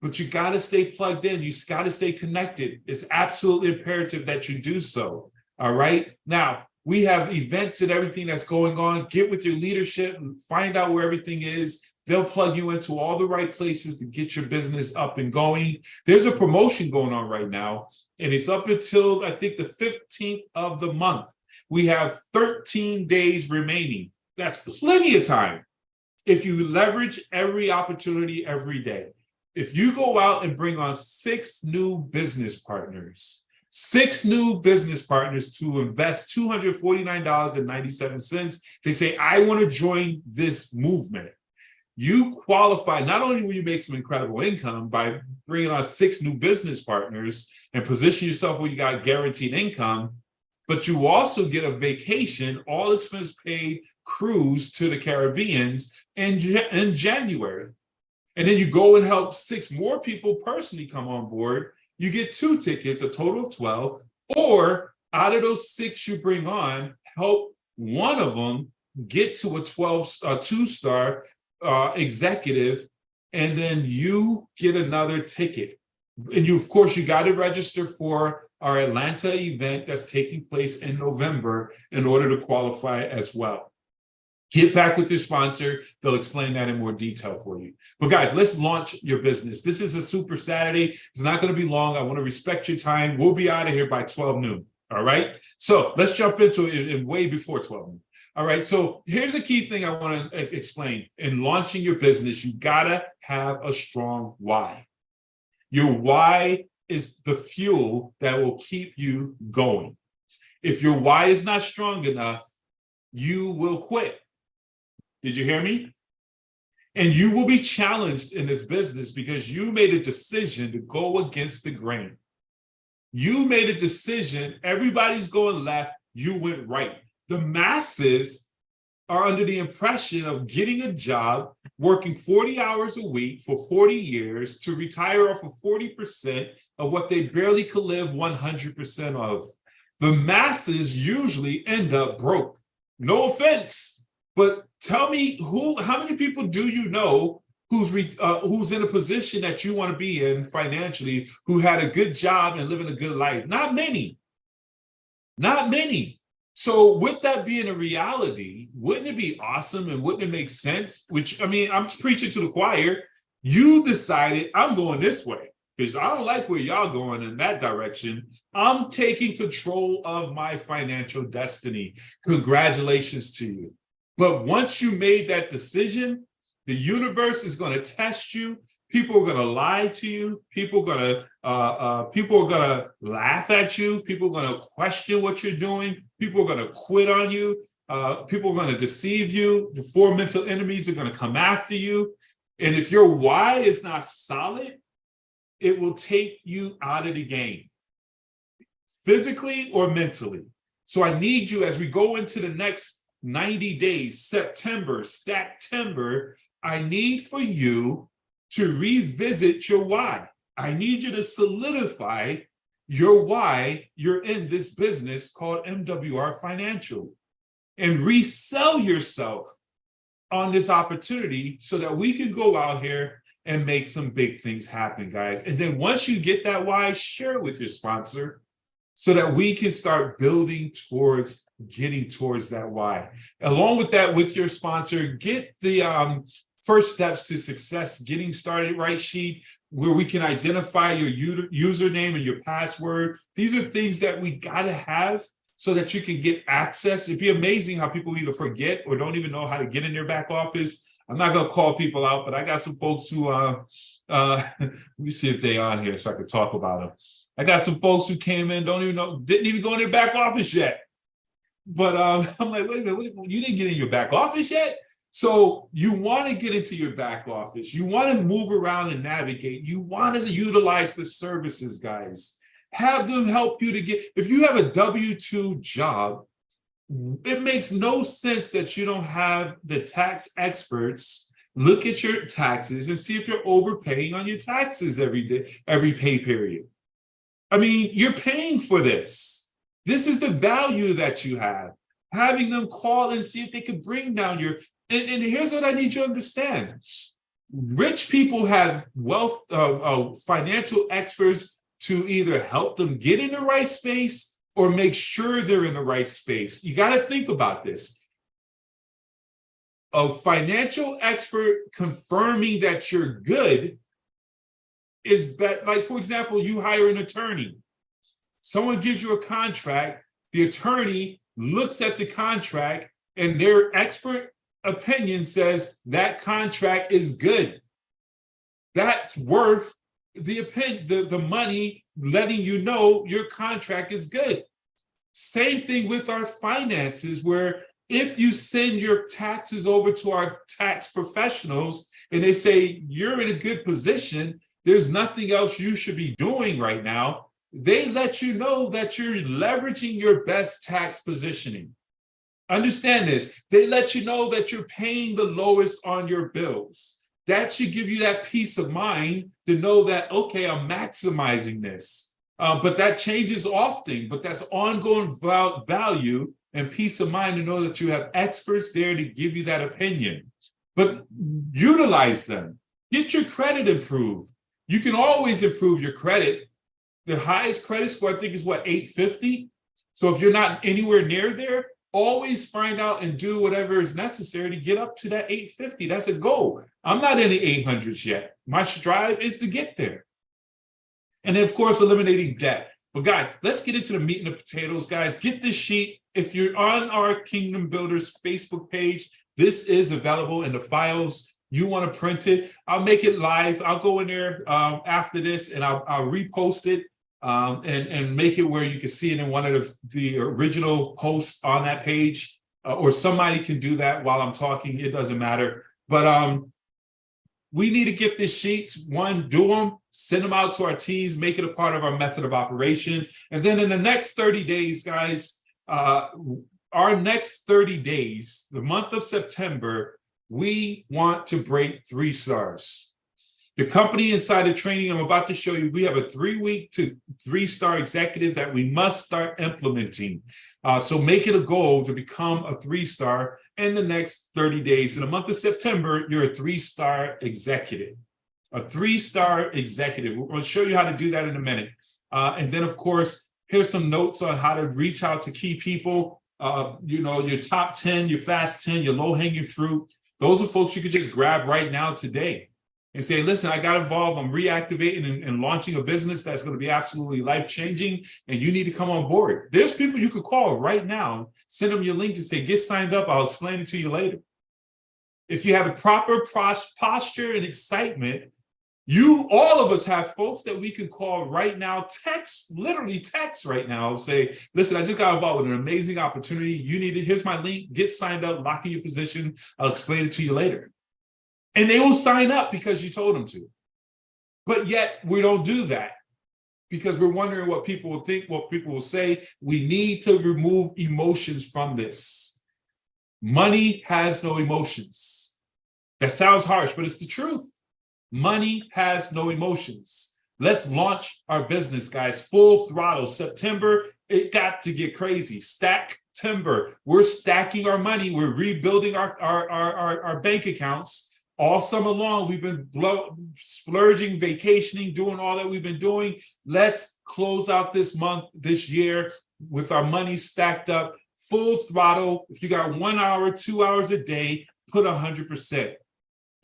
but you got to stay plugged in. You got to stay connected. It's absolutely imperative that you do so. All right. Now, we have events and everything that's going on. Get with your leadership and find out where everything is. They'll plug you into all the right places to get your business up and going. There's a promotion going on right now, and it's up until, I think, the 15th of the month. We have 13 days remaining. That's plenty of time if you leverage every opportunity every day. If you go out and bring on 6 new business partners, 6 new business partners to invest $249.97, they say, I want to join this movement. You qualify. Not only will you make some incredible income by bringing on 6 new business partners and position yourself where you got guaranteed income, but you also get a vacation, all expense paid cruise to the Caribbean in January. And then you go and help 6 more people personally come on board. You get 2 tickets, a total of 12, or out of those 6 you bring on, help one of them get to a 2-star executive, and then you get another ticket. And you, of course, you got to register for our Atlanta event that's taking place in November in order to qualify as well. Get back with your sponsor. They'll explain that in more detail for you. But guys, let's launch your business. This is a Super Saturday. It's not going to be long. I want to respect your time. We'll be out of here by 12 noon. All right. So let's jump into it way before 12 noon. All right. So here's a key thing I want to explain. In launching your business, you got to have a strong why. Your why is the fuel that will keep you going. If your why is not strong enough, you will quit. Did you hear me? And you will be challenged in this business because you made a decision to go against the grain. You made a decision. Everybody's going left. You went right. The masses are under the impression of getting a job, working 40 hours a week for 40 years to retire off of 40% of what they barely could live 100% of. The masses usually end up broke. No offense. But tell me, how many people do you know who's in a position that you want to be in financially, who had a good job and living a good life? Not many. Not many. So with that being a reality, wouldn't it be awesome and wouldn't it make sense? Which, I mean, I'm preaching to the choir. You decided I'm going this way because I don't like where y'all going in that direction. I'm taking control of my financial destiny. Congratulations to you. But once you made that decision, the universe is going to test you. People are going to lie to you. People are going to laugh at you. People are going to question what you're doing. People are going to quit on you. People are going to deceive you. The 4 mental enemies are going to come after you. And if your why is not solid, it will take you out of the game, physically or mentally. So I need you, as we go into the next 90 days, September, STACKTEMBER, I need for you to revisit your why. I need you to solidify your why you're in this business called MWR Financial and resell yourself on this opportunity so that we can go out here and make some big things happen, guys. And then once you get that why, share it with your sponsor so that we can start building towards getting towards that why. Along with that, with your sponsor, get the first steps to success, getting started right sheet, where we can identify your username and your password. These are things that we got to have so that you can get access. It'd be amazing how people either forget or don't even know how to get in their back office. I'm not going to call people out, but I got some folks who, let me see if they're on here so I can talk about them. I got some folks who came in, didn't even go in their back office yet. But I'm like, wait a minute, you didn't get in your back office yet? So you want to get into your back office. You want to move around and navigate. You want to utilize the services, guys. Have them help you to get, if you have a W-2 job, it makes no sense that you don't have the tax experts look at your taxes and see if you're overpaying on your taxes every day, every pay period. I mean, you're paying for this. This is the value that you have. Having them call and see if they could bring down your, and here's what I need you to understand. Rich people have wealth, financial experts to either help them get in the right space or make sure they're in the right space. You got to think about this. A financial expert confirming that you're good is better. Like, for example, you hire an attorney. Someone gives you a contract. The attorney looks at the contract and their expert opinion says that contract is good. That's worth the opinion, the money, letting you know your contract is good. Same thing with our finances, where if you send your taxes over to our tax professionals and they say you're in a good position, there's nothing else you should be doing right now, they let you know that you're leveraging your best tax positioning. Understand this. They let you know that you're paying the lowest on your bills. That should give you that peace of mind to know that, okay, I'm maximizing this. But that changes often, but that's ongoing value and peace of mind to know that you have experts there to give you that opinion. But utilize them. Get your credit improved. You can always improve your credit. The highest credit score, I think, is what, 850? So if you're not anywhere near there, always find out and do whatever is necessary to get up to that 850. That's a goal. I'm not in the 800s yet. My strive is to get there. And then, of course, eliminating debt. But guys, let's get into the meat and the potatoes, guys. Get this sheet. If you're on our Kingdom Builders Facebook page, this is available in the files. You want to print it, I'll make it live. I'll go in there after this and I'll repost it and make it where you can see it in one of the original posts on that page, or somebody can do that while I'm talking. It doesn't matter. But we need to get these sheets. One, do them, send them out to our teams, make it a part of our method of operation. And then in the next 30 days, guys, our next 30 days, the month of September, we want to break 3 stars. The company inside the training I'm about to show you, we have a 3-week to 3-star executive that we must start implementing. So make it a goal to become a 3-star in the next 30 days. In the month of September, you're a 3-star executive. A 3-star executive. We're going to show you how to do that in a minute. And then, of course, here's some notes on how to reach out to key people. Your top 10, your fast 10, your low-hanging fruit. Those are folks you could just grab right now today and say, listen, I got involved. I'm reactivating and launching a business that's going to be absolutely life-changing, and you need to come on board. There's people you could call right now, send them your link and say, get signed up. I'll explain it to you later. If you have a proper posture and excitement, all of us have folks that we can call right now, literally text right now, say, listen, I just got involved with an amazing opportunity. You need it. Here's my link. Get signed up, lock in your position. I'll explain it to you later. And they will sign up because you told them to. But yet we don't do that because we're wondering what people will think, what people will say. We need to remove emotions from this. Money has no emotions. That sounds harsh, but it's the truth. Money has no emotions. Let's launch our business, guys. Full throttle. September, it got to get crazy. STACKTEMBER. We're stacking our money. We're rebuilding our bank accounts. All summer long, we've been splurging, vacationing, doing all that we've been doing. Let's close out this month, this year, with our money stacked up, full throttle. If you got 1 hour, 2 hours a day, put 100%.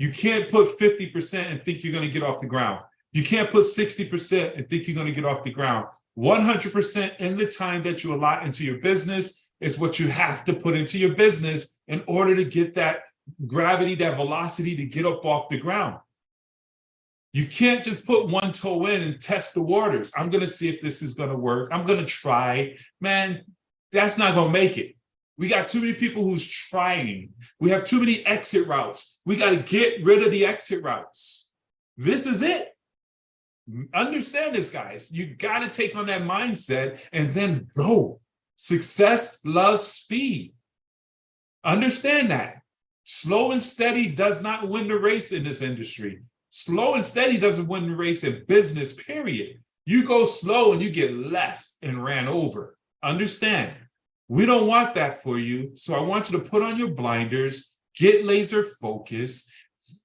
You can't put 50% and think you're going to get off the ground. You can't put 60% and think you're going to get off the ground. 100% in the time that you allot into your business is what you have to put into your business in order to get that gravity, that velocity to get up off the ground. You can't just put one toe in and test the waters. I'm going to see if this is going to work. I'm going to try. Man, that's not going to make it. We got too many people who's trying. We have too many exit routes. We got to get rid of the exit routes. This is it. Understand this, guys. You got to take on that mindset and then go. Success loves speed. Understand that. Slow and steady does not win the race in this industry. Slow and steady doesn't win the race in business, period. You go slow and you get left and ran over. Understand. We don't want that for you. So I want you to put on your blinders, get laser focused,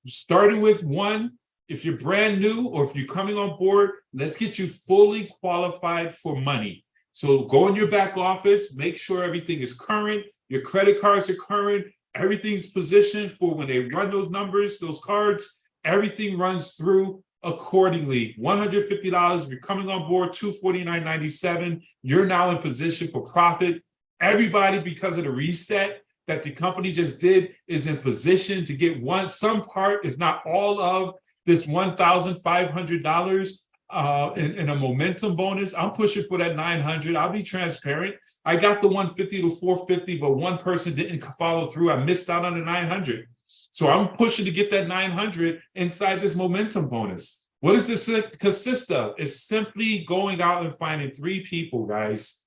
Starting with one, if you're brand new or if you're coming on board, let's get you fully qualified for money. So go in your back office, make sure everything is current, your credit cards are current, everything's positioned for when they run those numbers, those cards, everything runs through accordingly. $150 if you're coming on board, $249.97. You're now in position for profit. Everybody, because of the reset that the company just did, is in position to get some part, if not all of this $1,500 in a momentum bonus. I'm pushing for that 900. I'll be transparent. I got the 150 to 450, but one person didn't follow through. I missed out on the 900. So I'm pushing to get that 900 inside this momentum bonus. What does this consist of? It's simply going out and finding 3 people, guys.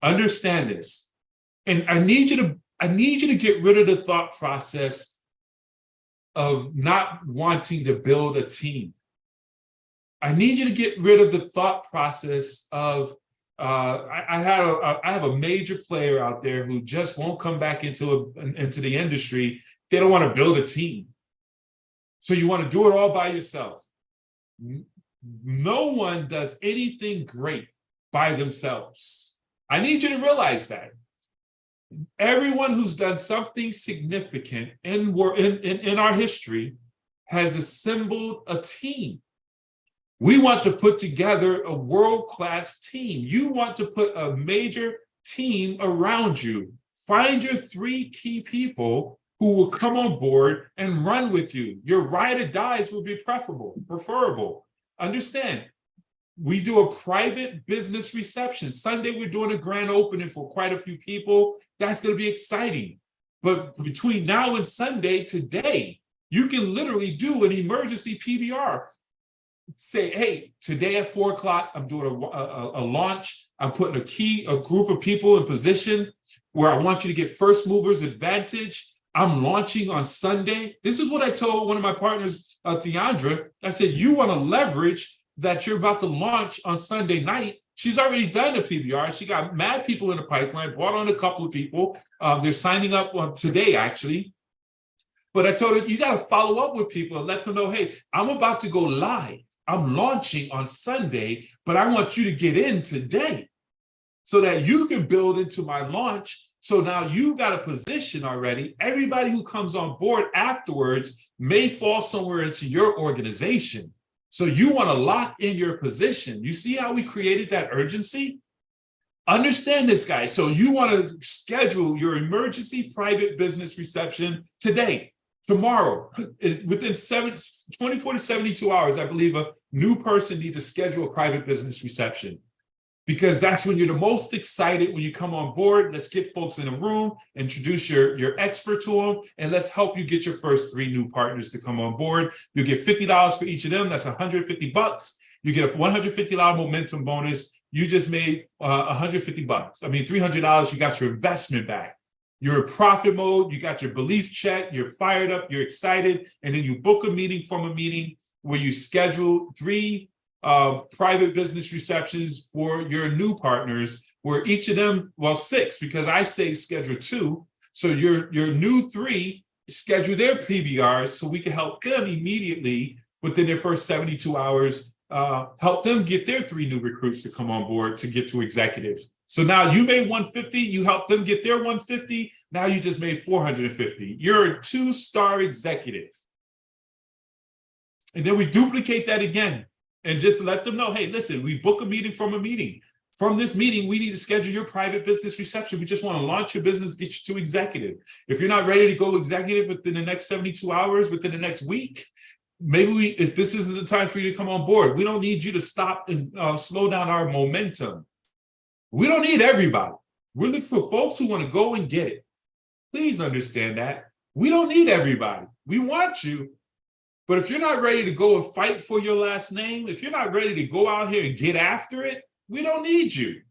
Understand this. And I need you to get rid of the thought process of not wanting to build a team. I need you to get rid of the thought process of I have a major player out there who just won't come back into the industry. They don't want to build a team. So you want to do it all by yourself. No one does anything great by themselves. I need you to realize that. Everyone who's done something significant in our history has assembled a team. We want to put together a world-class team. You want to put a major team around you. Find your 3 key people who will come on board and run with you. Your ride or dies will be preferable. Understand, we do a private business reception. Sunday, we're doing a grand opening for quite a few people. That's going to be exciting. But between now and Sunday, today, you can literally do an emergency PBR. Say, hey, today at 4 o'clock, I'm doing a launch. I'm putting a group of people in position where I want you to get first movers advantage. I'm launching on Sunday. This is what I told one of my partners, Theandra. I said, you want to leverage that you're about to launch on Sunday night. She's already done the PBR. She got mad people in the pipeline, brought on a couple of people. They're signing up today, actually. But I told her, you got to follow up with people and let them know, hey, I'm about to go live. I'm launching on Sunday, but I want you to get in today so that you can build into my launch. So now you've got a position already. Everybody who comes on board afterwards may fall somewhere into your organization. So you want to lock in your position. You see how we created that urgency? Understand this, guys. So you want to schedule your emergency private business reception today, tomorrow, within 24 to 72 hours. I believe a new person needs to schedule a private business reception, because that's when you're the most excited when you come on board. Let's get folks in a room, introduce your expert to them, and let's help you get your first 3 new partners to come on board. You'll get $50 for each of them. That's $150. You get a $150 momentum bonus. You just made $150. I mean, $300, you got your investment back. You're in profit mode. You got your belief check. You're fired up. You're excited. And then you book a meeting from a meeting where you schedule 3 private business receptions for your new partners, where each of them, well, 6, because I say schedule 2. So your new 3 schedule their PBRs so we can help them immediately within their first 72 hours, help them get their 3 new recruits to come on board to get to executives. So now you made 150, you helped them get their 150. Now you just made 450. You're a 2-star executive. And then we duplicate that again. And just let them know, hey, listen, we book a meeting from a meeting. From this meeting, we need to schedule your private business reception. We just want to launch your business, get you to executive. If you're not ready to go executive within the next 72 hours, within the next week, maybe if this isn't the time for you to come on board. We don't need you to stop and slow down our momentum. We don't need everybody. We're looking for folks who want to go and get it. Please understand that. We don't need everybody. We want you. But if you're not ready to go and fight for your last name, if you're not ready to go out here and get after it, we don't need you.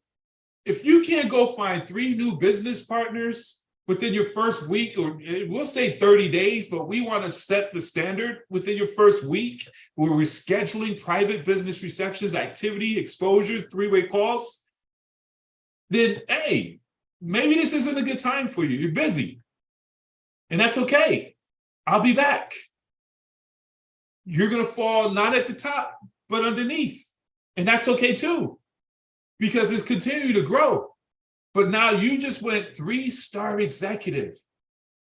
If you can't go find 3 new business partners within your first week, or we'll say 30 days, but we want to set the standard within your first week where we're scheduling private business receptions, activity, exposures, 3-way calls, then, hey, maybe this isn't a good time for you. You're busy. And that's okay. I'll be back. you're going to fall not at the top, but underneath. And that's okay too, because it's continuing to grow. But now you just went 3-star executive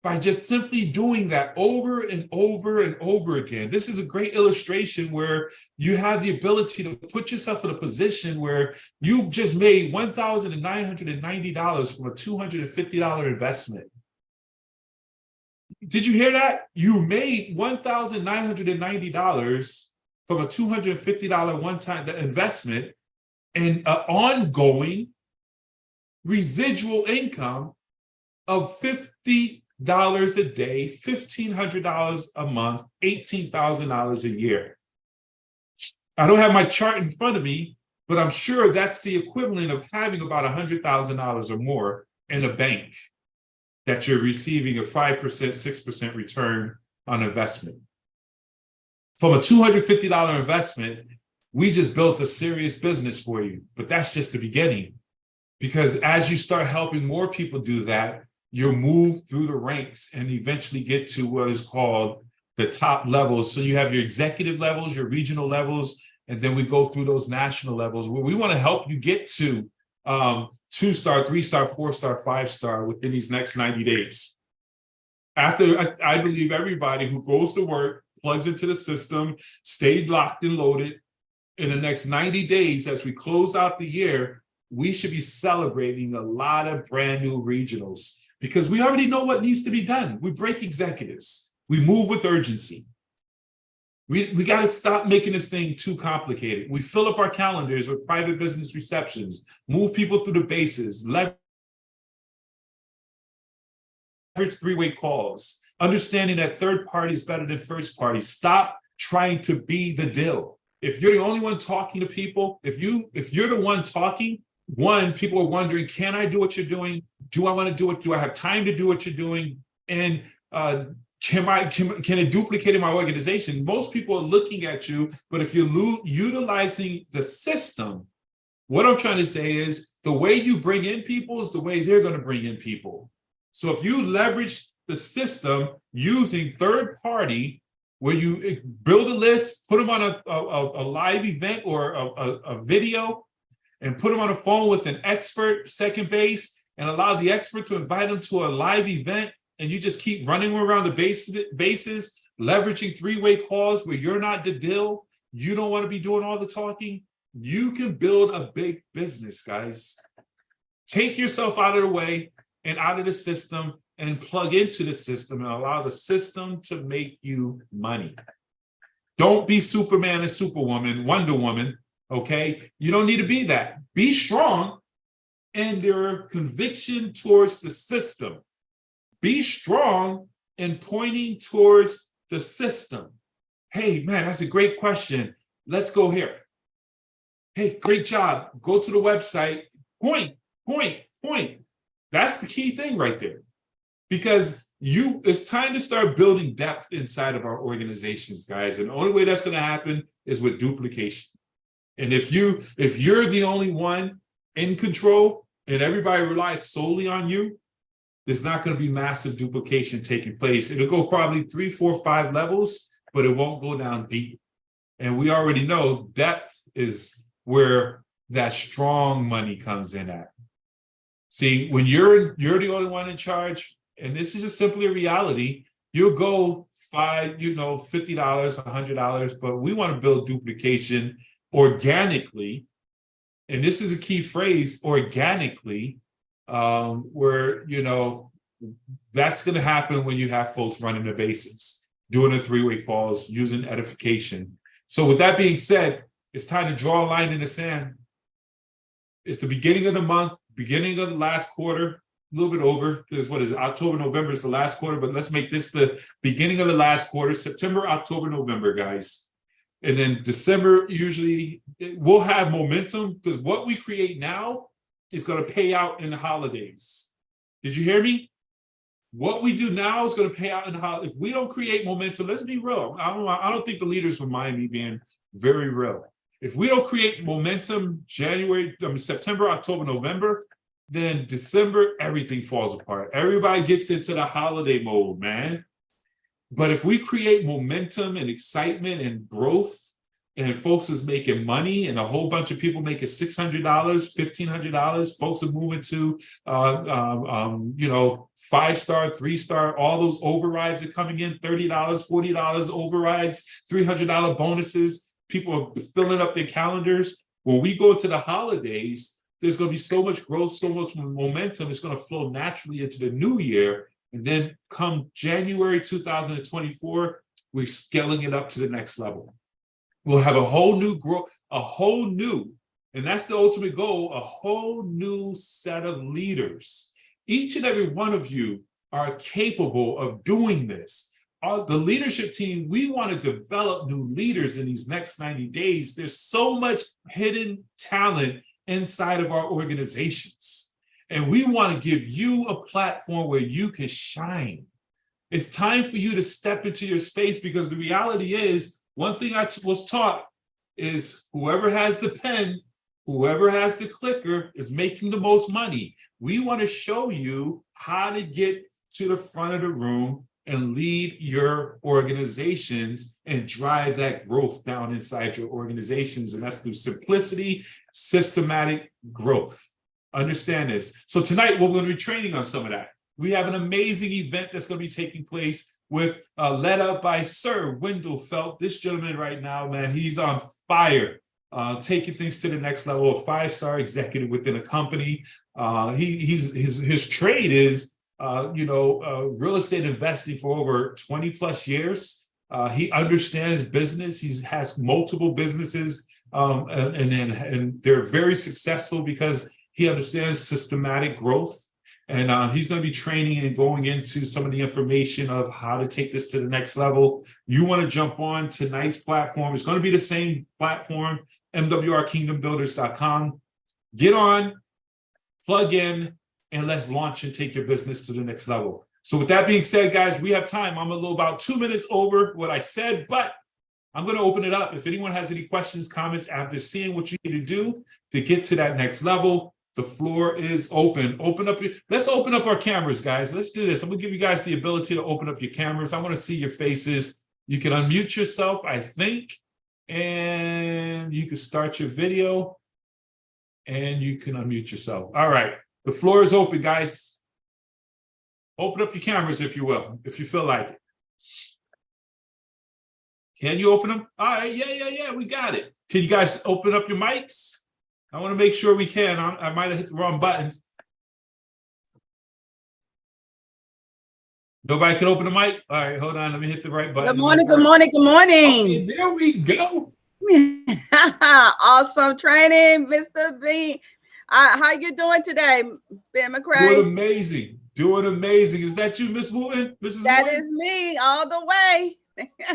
by just simply doing that over and over and over again. This is a great illustration where you have the ability to put yourself in a position where you've just made $1,990 from a $250 investment. Did you hear that? You made $1,990 from a $250 one-time investment and an ongoing residual income of $50 a day, $1,500 a month, $18,000 a year. I don't have my chart in front of me, but I'm sure that's the equivalent of having about $100,000 or more in a bank that you're receiving a 5%, 6% return on investment. From a $250 investment, we just built a serious business for you, but that's just the beginning. Because as you start helping more people do that, you'll move through the ranks and eventually get to what is called the top levels. So you have your executive levels, your regional levels, and then we go through those national levels where we want to help you get to 2-star, 3-star, 4-star, 5-star within these next 90 days. After, I believe everybody who goes to work, plugs into the system, stayed locked and loaded, in the next 90 days, as we close out the year, we should be celebrating a lot of brand new regionals because we already know what needs to be done. We break executives. We move with urgency. We got to stop making this thing too complicated. We fill up our calendars with private business receptions, move people through the bases, leverage 3-way calls, understanding that third party is better than first party. Stop trying to be the deal. If you're the only one talking to people, if you're the one talking, people are wondering, can I do what you're doing? Do I want to do it? Do I have time to do what you're doing? And can it duplicate in my organization? Most people are looking at you, but if you're utilizing the system, what I'm trying to say is the way you bring in people is the way they're going to bring in people. So if you leverage the system using third party, where you build a list, put them on a live event or a video, and put them on a phone with an expert, second base, and allow the expert to invite them to a live event, and you just keep running around the bases, leveraging 3-way calls where you're not the deal, you don't want to be doing all the talking, you can build a big business, guys. Take yourself out of the way and out of the system and plug into the system and allow the system to make you money. Don't be Superman and Superwoman, Wonder Woman, okay? You don't need to be that. Be strong in your conviction towards the system. Be strong in pointing towards the system. Hey, man, that's a great question. Let's go here. Hey, great job. Go to the website. Point. That's the key thing right there. Because it's time to start building depth inside of our organizations, guys. And the only way that's going to happen is with duplication. And if you're the only one in control and everybody relies solely on you, there's not going to be massive duplication taking place. It'll go probably 3, 4, 5 levels, but it won't go down deep. And we already know depth is where that strong money comes in at. See, when you're the only one in charge, and this is just simply a reality, you'll go $50, $100, but we want to build duplication organically. And this is a key phrase, organically, where, that's going to happen when you have folks running the bases, doing the 3-way calls, using edification. So with that being said, it's time to draw a line in the sand. It's the beginning of the month, beginning of the last quarter. A little bit over, because what is it? October, November is the last quarter, but let's make this the beginning of the last quarter. September, October, November, guys. And then December, usually we'll have momentum because what we create now is going to pay out in the holidays. Did you hear me? What we do now is going to pay out in the holidays. If we don't create momentum, let's be real. I don't think the leaders will mind me being very real. If we don't create momentum September, October, November, then December, everything falls apart. Everybody gets into the holiday mode, man. But if we create momentum and excitement and growth, and folks is making money, and a whole bunch of people making $600, $1,500, folks are moving to, 5-star, 3-star, all those overrides are coming in, $30, $40 overrides, $300 bonuses. People are filling up their calendars. When we go to the holidays, there's going to be so much growth, so much momentum. It's going to flow naturally into the new year. And then come January 2024, we're scaling it up to the next level. We'll have a whole new growth, and that's the ultimate goal, a whole new set of leaders. Each and every one of you are capable of doing this. The leadership team, we want to develop new leaders in these next 90 days. There's so much hidden talent inside of our organizations. And we want to give you a platform where you can shine. It's time for you to step into your space, because the reality is, one thing I was taught is whoever has the pen, whoever has the clicker is making the most money. We want to show you how to get to the front of the room and lead your organizations and drive that growth down inside your organizations. And that's through simplicity, systematic growth. Understand this. So tonight, we're going to be training on some of that. We have an amazing event that's going to be taking place with led up by Sir Wendell Felt. This gentleman right now, man, he's on fire, taking things to the next level. A 5-star executive within a company. His trade is real estate investing for over 20 plus years. He understands business. He has multiple businesses, and they're very successful because he understands systematic growth. And he's going to be training and going into some of the information of how to take this to the next level. You want to jump on tonight's platform. It's going to be the same platform, MWRKingdomBuilders.com. Get on, plug in, and let's launch and take your business to the next level. So with that being said, guys, we have time. I'm a little about 2 minutes over what I said, but I'm going to open it up. If anyone has any questions, comments after seeing what you need to do to get to that next level, the floor is open. Let's open up our cameras, guys. Let's do this. I'm gonna give you guys the ability to open up your cameras. I want to see your faces. You can unmute yourself, I think, and you can start your video, and you can unmute yourself. All right, the floor is open, guys. Open up your cameras, if you will, if you feel like it. Can you open them? All right, yeah, we got it. Can you guys open up your mics? I want to make sure we can. I might have hit the wrong button. Nobody can open the mic? All right, hold on. Let me hit the right button. Good morning, good morning, good morning. Okay, there we go. Awesome training, Mr. B. How you doing today, Ben McCray? Doing amazing. Is that you, Miss Wooten? Mrs. That Wooten? is me all the way.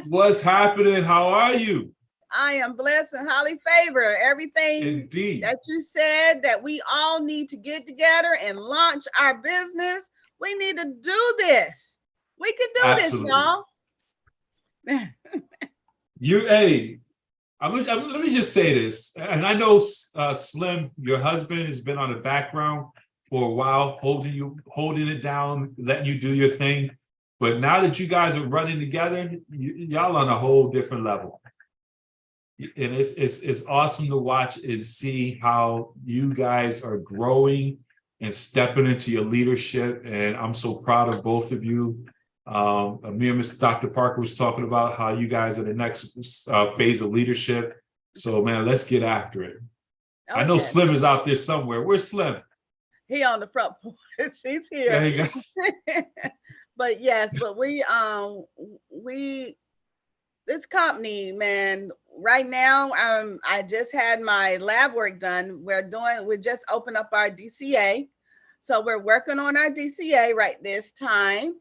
What's happening? How are you? I am blessed and highly favored. Everything Indeed that you said that we all need to get together and launch our business. We need to do this. We can do Absolutely. this, y'all. Let me just say this, and I know Slim, your husband, has been on the background for a while, holding it down, letting you do your thing. But now that you guys are running together, y'all on a whole different level. And it's awesome to watch and see how you guys are growing and stepping into your leadership. And I'm so proud of both of you. Me and Mr. Dr. Parker was talking about how you guys are the next phase of leadership. So, man, let's get after it. Okay. I know Slim is out there somewhere. Where's Slim? He on the front porch. She's here. There you go. But yes, but we this company, man, right now, I just had my lab work done. We just opened up our DCA. So we're working on our DCA right this time.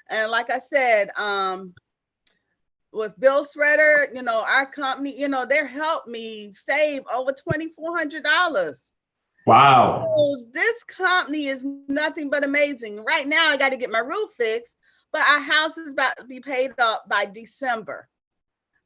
And like I said, with Bill Shredder, our company, they helped me save over $2,400. Wow. So this company is nothing but amazing. Right now, I got to get my roof fixed, but our house is about to be paid up by December.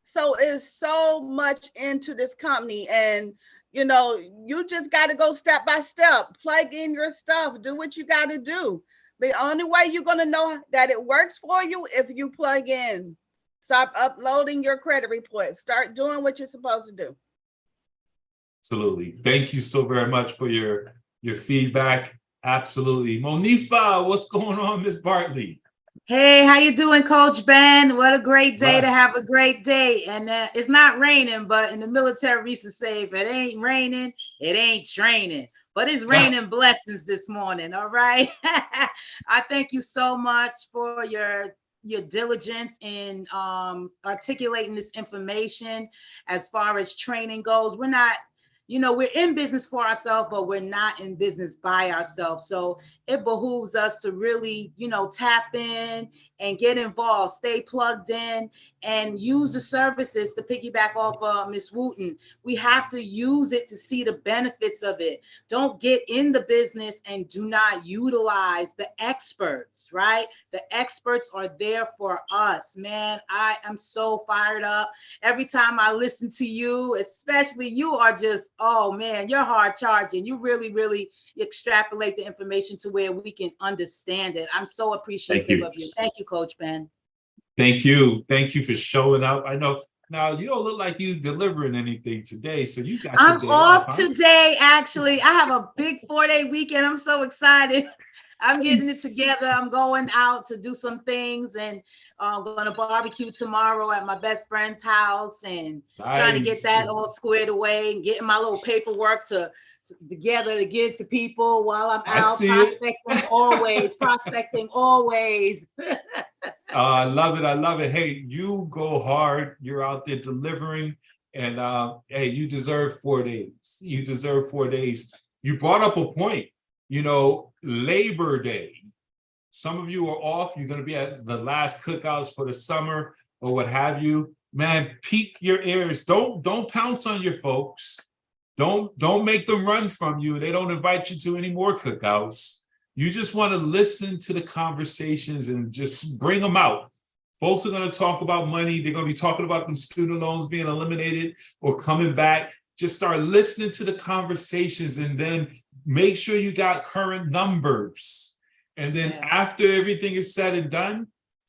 So it's so much into this company, and you just got to go step by step, plug in your stuff, do what you got to do. The only way you're going to know that it works for you if you plug in. Stop uploading your credit report. Start doing what you're supposed to do. Absolutely. Thank you so very much for your feedback. Absolutely. Monifa, what's going on, Miss Bartley? Hey, how you doing, Coach Ben? What a great day to Blessed. have a great day. And it's not raining, but in the military, we used to say, if it ain't raining, it ain't training. But it's raining blessings this morning, all right? I thank you so much for your diligence in articulating this information as far as training goes. We're not, we're in business for ourselves, but we're not in business by ourselves. So it behooves us to really, tap in and get involved, stay plugged in, and use the services. To piggyback off Ms. Wooten, we have to use it to see the benefits of it. Don't get in the business and do not utilize the experts, right? The experts are there for us, man. I am so fired up. Every time I listen to you, especially, you are just, oh man, you're hard charging. You really, really extrapolate the information to where we can understand it. I'm so appreciative of you. Thank you, Coach Ben. Thank you. Thank you for showing up. I know now you don't look like you delivering anything today, so you got I'm your day off huh? today, actually. I have a big 4-day weekend. I'm so excited. I'm getting it together. I'm going out to do some things, and I'm going to barbecue tomorrow at my best friend's house, and trying to get that all squared away and getting my little paperwork together to give to people while I'm out prospecting always. I love it. I love it. Hey, you go hard. You're out there delivering, and hey, you deserve 4 days. You deserve 4 days. You brought up a point. Labor Day. Some of you are off. You're going to be at the last cookouts for the summer or what have you. Man, peak your ears. Don't pounce on your folks. Don't make them run from you. They don't invite you to any more cookouts. You just want to listen to the conversations and just bring them out. Folks are going to talk about money. They're going to be talking about them student loans being eliminated or coming back. Just start listening to the conversations, and then make sure you got current numbers. And then after everything is said and done,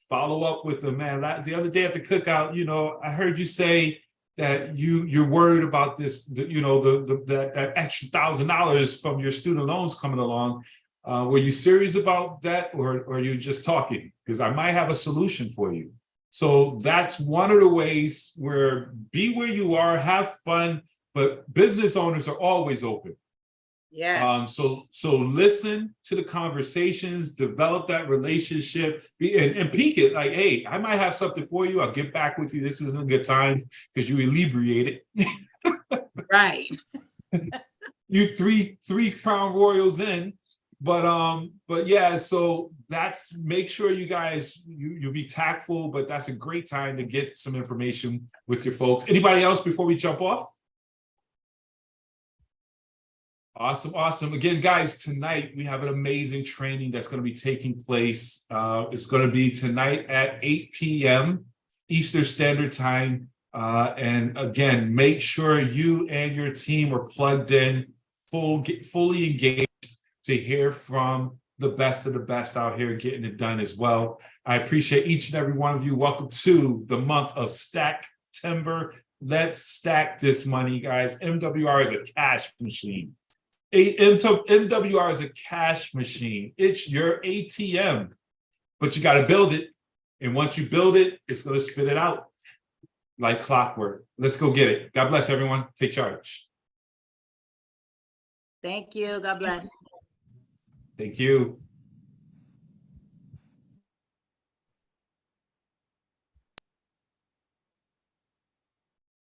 follow up with them, man. The other day at the cookout, I heard you say that you're worried about this, that extra $1,000 from your student loans coming along. Were you serious about that, or are you just talking? Because I might have a solution for you. So that's one of the ways where be where you are, have fun, but business owners are always open. Yeah. So listen to the conversations, develop that relationship, and peak it. Like, hey, I might have something for you. I'll get back with you. This isn't a good time because you inebriated. Right. You three Crown Royals in. But yeah, so that's, make sure you guys, you be tactful, but that's a great time to get some information with your folks. Anybody else before we jump off? Awesome. Again, guys, tonight we have an amazing training that's going to be taking place. It's going to be tonight at 8 p.m. Eastern Standard Time. And again, make sure you and your team are plugged in, fully engaged to hear from the best of the best out here getting it done as well. I appreciate each and every one of you. Welcome to the month of STACKTEMBER. Let's stack this money, guys. MWR is a cash machine. MWR is a cash machine. It's your ATM, but you got to build it. And once you build it, it's going to spit it out like clockwork. Let's go get it. God bless everyone. Take charge. Thank you. God bless. Thank you.